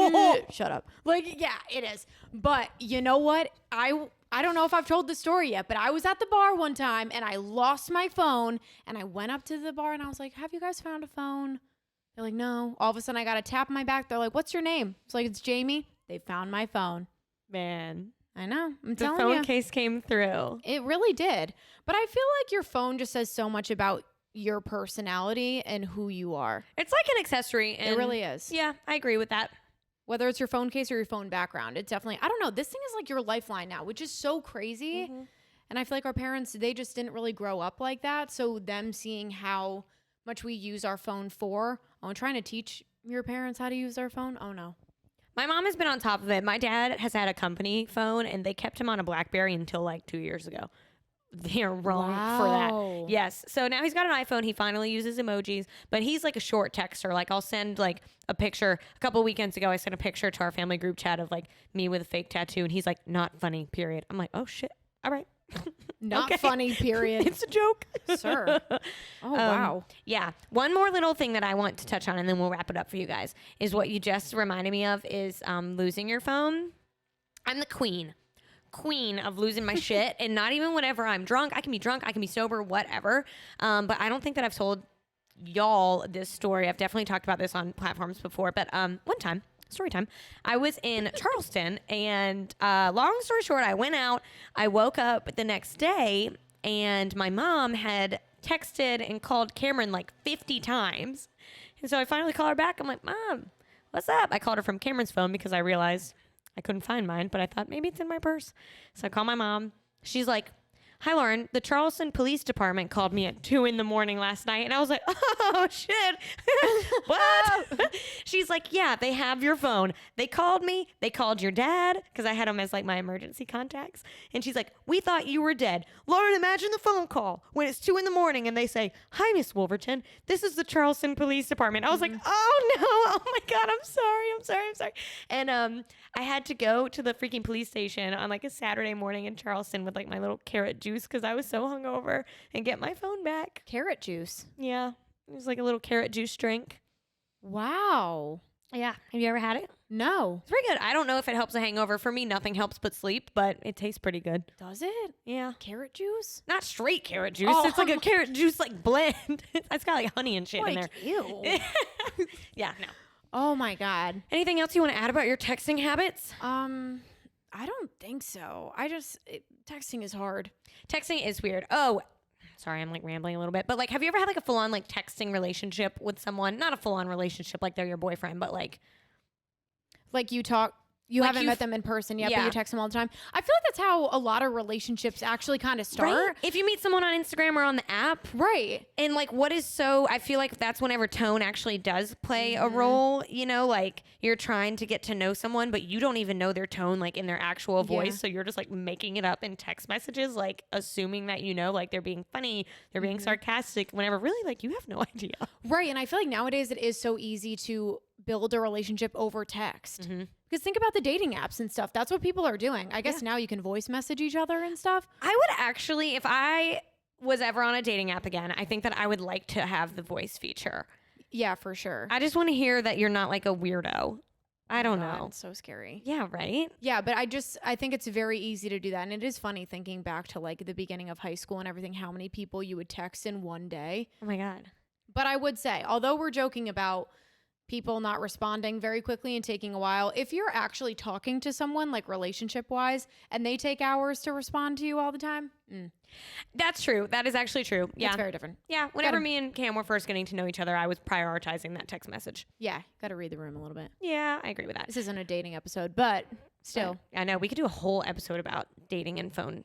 Shut up. Like, yeah, it is. But you know what? I don't know if I've told the story yet, but I was at the bar one time and I lost my phone, and I went up to the bar and I was like, have you guys found a phone? They're like, no. All of a sudden I got a tap on my back. They're like, what's your name? It's like, it's Jamie. They found my phone. Man. I know. I'm The telling phone you. case came through. It really did. But I feel like your phone just says so much about your personality and who you are. It's like an accessory. And It really is. Yeah, I agree with that. Whether it's your phone case or your phone background, it definitely, I don't know. This thing is like your lifeline now, which is so crazy. And I feel like our parents, they just didn't really grow up like that. So them seeing how much we use our phone for, trying to teach your parents how to use their phone. Oh no. My mom has been on top of it. My dad has had a company phone, and they kept him on a BlackBerry until like 2 years ago. They're wrong for Wow. that. Yes. So now he's got an iPhone. He finally uses emojis, but he's like a short texter. Like I'll send like a picture. A couple of weekends ago, I sent a picture to our family group chat of like me with a fake tattoo, and he's like, not funny, period. I'm like, oh shit. All right. Not Okay. funny, period. It's a joke. Sir. Oh, wow. Yeah. One more little thing that I want to touch on, and then we'll wrap it up for you guys, is what you just reminded me of is losing your phone. I'm the queen of losing my shit, and not even whenever I'm drunk. I can be drunk, I can be sober, whatever. But I don't think that I've told y'all this story. I've definitely talked about this on platforms before, but one time, story time, I was in Charleston, and long story short, I went out, I woke up the next day, and my mom had texted and called Cameron like 50 times. And so I finally call her back. I'm like, Mom, what's up? I called her from Cameron's phone because I realized I couldn't find mine, but I thought maybe it's in my purse. So I call my mom. She's like, hi, Lauren. The Charleston Police Department called me at 2 a.m. last night. And I was like, oh, shit. What? She's like, yeah, they have your phone. They called me. They called your dad because I had him as like my emergency contacts. And she's like, we thought you were dead. Lauren, imagine the phone call when it's 2 a.m. and they say, hi, Miss Wolverton. This is the Charleston Police Department. I was like, oh, no. Oh, my God. I'm sorry. And I had to go to the freaking police station on like a Saturday morning in Charleston with like my little carrot juice because I was so hungover and get my phone back. Carrot juice. Yeah. It was like a little carrot juice drink. Wow. Yeah. Have you ever had it? No. It's pretty good. I don't know if it helps a hangover. For me, nothing helps but sleep, but it tastes pretty good. Does it? Yeah. Carrot juice? Not straight carrot juice. Oh. It's like a carrot juice like blend. It's got like honey and shit in there. Ew. Yeah, no. Oh my God. Anything else you want to add about your texting habits? I don't think so. Texting is hard. Texting is weird. Oh, sorry, I'm like rambling a little bit. But like, have you ever had like a full-on like texting relationship with someone? Not a full-on relationship like they're your boyfriend, but like You talk. You Like haven't you met them in person yet, yeah. but you text them all the time. I feel like that's how a lot of relationships actually kind of start. right? If you meet someone on Instagram or on the app, Right. and like what is so, I feel like that's whenever tone actually does play a role, you know, like you're trying to get to know someone, but you don't even know their tone like in their actual voice. Yeah. So you're just like making it up in text messages, like assuming that, you know, like they're being funny, they're being sarcastic, whenever really like you have no idea. Right. And I feel like nowadays it is so easy to build a relationship over text. Because think about the dating apps and stuff. That's what people are doing. I guess now you can voice message each other and stuff. I would actually, if I was ever on a dating app again, I think that I would like to have the voice feature. Yeah, for sure. I just want to hear that you're not like a weirdo. I don't know. It's so scary. Yeah, right? Yeah, but I think it's very easy to do that. And it is funny thinking back to like the beginning of high school and everything, how many people you would text in one day. Oh my God. But I would say, although we're joking about people not responding very quickly and taking a while, if you're actually talking to someone like relationship wise and they take hours to respond to you all the time, That's true. That is actually true. Yeah. it's very different. Yeah. Whenever me and Cam were first getting to know each other, I was prioritizing that text message. Yeah, got to read the room a little bit. Yeah, I agree with that. This isn't a dating episode, but still. I know. We could do a whole episode about dating and phone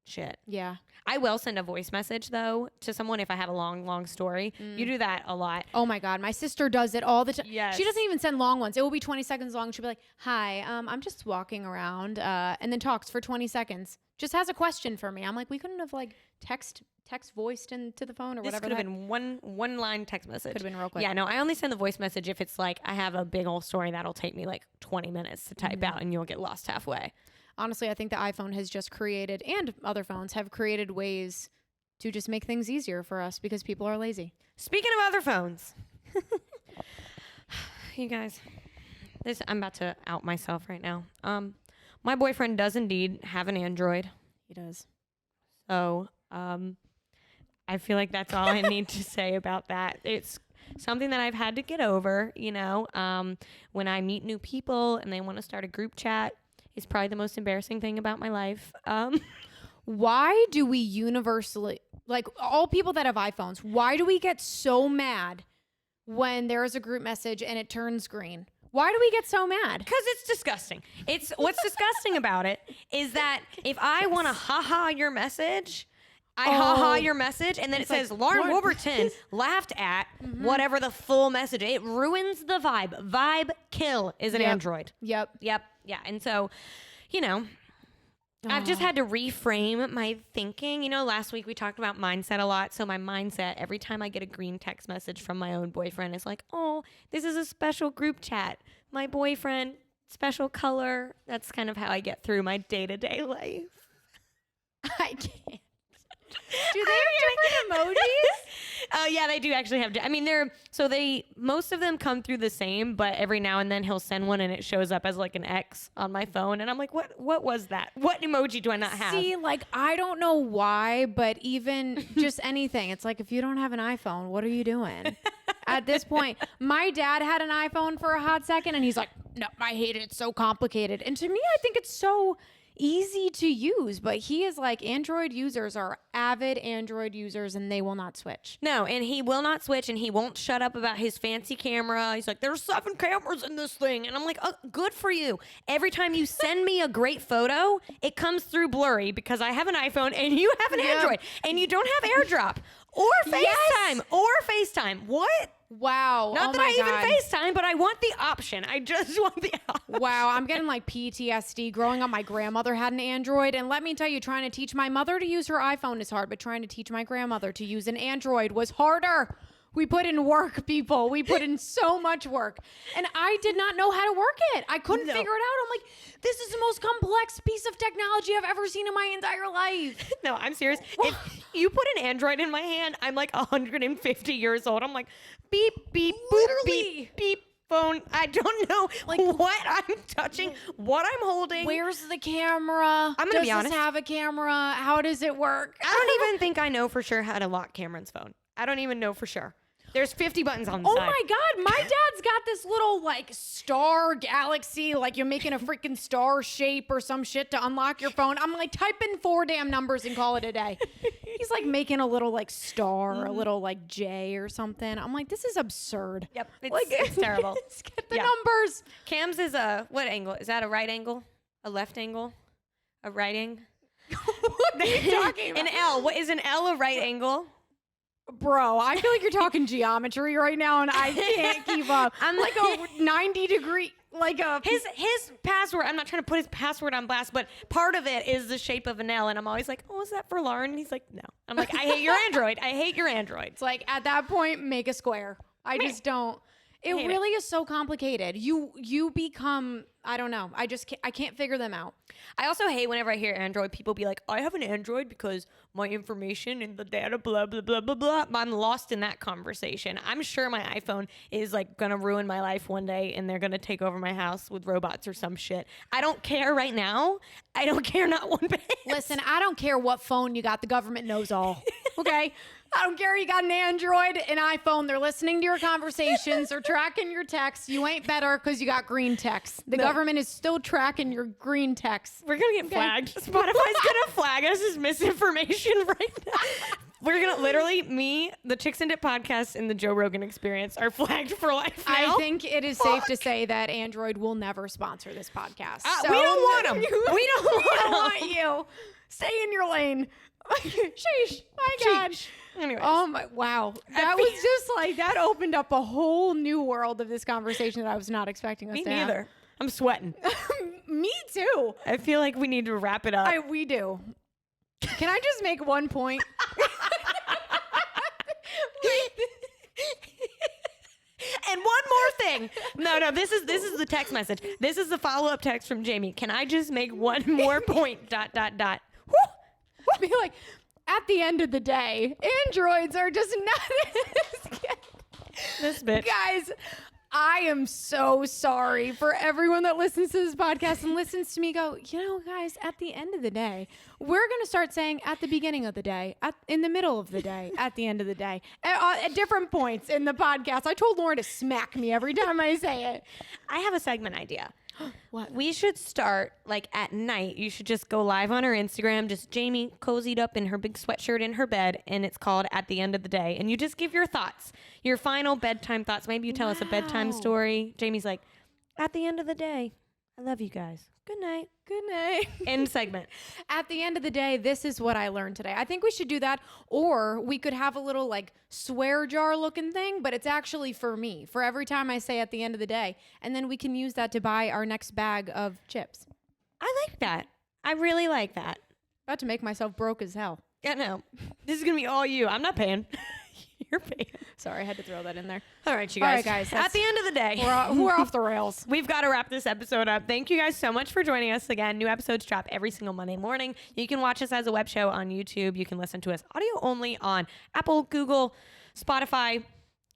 shit. Yeah. I will send a voice message, though, to someone if I have a long story. You do that a lot. Oh, my God. My sister does it all the time. Yes. She doesn't even send long ones. It will be 20 seconds long. She'll be like, hi, I'm just walking around, and then talks for 20 seconds. Just has a question for me. I'm like, we couldn't have like text voiced into the phone or This whatever. could have been one line text message. Could have been real quick. Yeah, no, I only send the voice message if it's like I have a big old story that'll take me like 20 minutes to type out and you'll get lost halfway. Honestly, I think the iPhone has just created, and other phones have created ways to just make things easier for us because people are lazy. Speaking of other phones, you guys, I'm about to out myself right now. My boyfriend does indeed have an Android. He does. So, I feel like that's all I need to say about that. It's something that I've had to get over, you know. When I meet new people and they want to start a group chat, it's probably the most embarrassing thing about my life. Why do we universally, like all people that have iPhones, why do we get so mad when there is a group message and it turns green? Why do we get so mad? Because it's disgusting. It's what's disgusting about it is that if I want to haha your message, I haha your message, and then it says Lauren Wolverton laughed at whatever the full message. It ruins the vibe. Vibe kill is an Android. Yep. Yeah. And so, you know, I've just had to reframe my thinking. You know, last week we talked about mindset a lot. So my mindset, every time I get a green text message from my own boyfriend, is like, oh, this is a special group chat. My boyfriend, special color. That's kind of how I get through my day-to-day life. I can't. Do they have different emojis? Yeah, they do actually have. I mean, most of them come through the same, but every now and then he'll send one and it shows up as like an X on my phone, and I'm like, what was that? What emoji do I not have? See, like I don't know why, but even just anything, it's like if you don't have an iPhone, what are you doing? At this point, my dad had an iPhone for a hot second, and he's like, no, I hate it. It's so complicated. And to me, I think it's so easy to use, but he is like, Android users are avid Android users and they will not switch. No, and he will not switch, and he won't shut up about his fancy camera. He's like, there's 7 cameras in this thing. And I'm like, oh, good for you. Every time you send me a great photo, it comes through blurry because I have an iPhone and you have an Android, and you don't have AirDrop or FaceTime or FaceTime. What? Wow. Not that I even FaceTime, but I want the option. I just want the option. Wow, I'm getting like PTSD. Growing up, my grandmother had an Android, and let me tell you, trying to teach my mother to use her iPhone is hard, but trying to teach my grandmother to use an Android was harder. We put in work, people. We put in so much work. And I did not know how to work it. I couldn't figure it out. I'm like, this is the most complex piece of technology I've ever seen in my entire life. No, I'm serious. If you put an Android in my hand, I'm like 150 years old. I'm like, beep, beep, boop, beep, beep, phone. I don't know like what I'm touching, what I'm holding. Where's the camera? I'm going to be honest. Does this have a camera? How does it work? I don't even think I know for sure how to lock Cameron's phone. I don't even know for sure. There's 50 buttons on the side. Oh my God. My dad's got this little like star galaxy, like you're making a freaking star shape or some shit to unlock your phone. I'm like, type in 4 damn numbers and call it a day. He's like making a little like star, a little like J or something. I'm like, this is absurd. Yep. It's terrible. Let's get the numbers. Cam's is what angle? Is that a right angle? A left angle? A right angle? What are you talking about? An L. What is an L a right angle? Bro, I feel like you're talking geometry right now, and I can't keep up. I'm like a 90 degree, like a... His password, I'm not trying to put his password on blast, but part of it is the shape of an L, and I'm always like, oh, is that for Lauren? And he's like, no. I'm like, I hate your Android. I hate your Android. It's like, at that point, make a square. I just don't... It really is so complicated. You become, I don't know. I can't figure them out. I also hate whenever I hear Android, people be like, I have an Android because my information and the data, blah, blah, blah, blah, blah. I'm lost in that conversation. I'm sure my iPhone is like going to ruin my life one day and they're going to take over my house with robots or some shit. I don't care right now. I don't care not one bit. Listen, I don't care what phone you got. The government knows all. Okay? I don't care you got an Android, an iPhone. They're listening to your conversations. They're tracking your texts. You ain't better because you got green texts. The government is still tracking your green texts. We're going to get flagged. Spotify's going to flag us as misinformation right now. We're going to literally, me, the Chicks and Dip podcast, and the Joe Rogan Experience are flagged for life now. I think it is safe to say that Android will never sponsor this podcast. We don't want them. We don't want you. Stay in your lane. Sheesh. My God. Anyways. Oh my, wow. That was just like, that opened up a whole new world of this conversation that I was not expecting us Me to neither. have. I'm sweating. Me too. I feel like we need to wrap it up. We do. Can I just make one point? And one more thing. No, this is the text message. This is the follow-up text from Jamie. Can I just make one more point? ... Be like, at the end of the day, androids are just not as good. This bitch. Guys, I am so sorry for everyone that listens to this podcast and listens to me go, you know, guys, at the end of the day, we're going to start saying at the beginning of the day, in the middle of the day, at the end of the day, at different points in the podcast. I told Lauren to smack me every time I say it. I have a segment idea. What? We should start like at night. You should just go live on her Instagram, just Jamie cozied up in her big sweatshirt in her bed, and it's called At the End of the Day. And you just give your thoughts, your final bedtime thoughts. Maybe you tell us a bedtime story. Jamie's like, at the end of the day, I love you guys. Good night. Good night. End segment. At the end of the day, this is what I learned today. I think we should do that, or we could have a little like swear jar looking thing, but it's actually for me, for every time I say at the end of the day. And then we can use that to buy our next bag of chips. I like that. I really like that. About to make myself broke as hell. Yeah, no. This is going to be all you. I'm not paying. You're paying. Sorry, I had to throw that in there. All right, you guys. All right, guys. At the end of the day, we're off the rails. We've got to wrap this episode up. Thank you guys so much for joining us again. New episodes drop every single Monday morning. You can watch us as a web show on YouTube. You can listen to us audio only on Apple, Google, Spotify,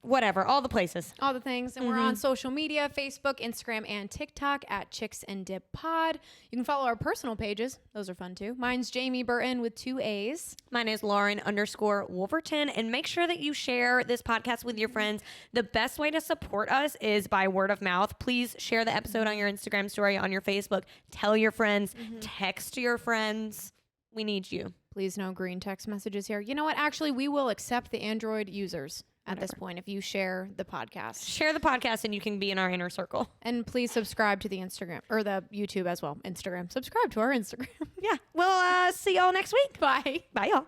whatever, all the places. All the things. And we're on social media, Facebook, Instagram, and TikTok at Chicks and Dip Pod. You can follow our personal pages. Those are fun too. Mine's Jamie Burton with 2 A's. Mine is Lauren_Wolverton. And make sure that you share this podcast with your friends. The best way to support us is by word of mouth. Please share the episode on your Instagram story, on your Facebook. Tell your friends. Text your friends. We need you. Please no green text messages here. You know what? Actually, we will accept the Android users at this point if you share the podcast. Share the podcast and you can be in our inner circle. And please subscribe to the Instagram or the YouTube as well. Instagram. Subscribe to our Instagram. Yeah. We'll see y'all next week. Bye. Bye, y'all.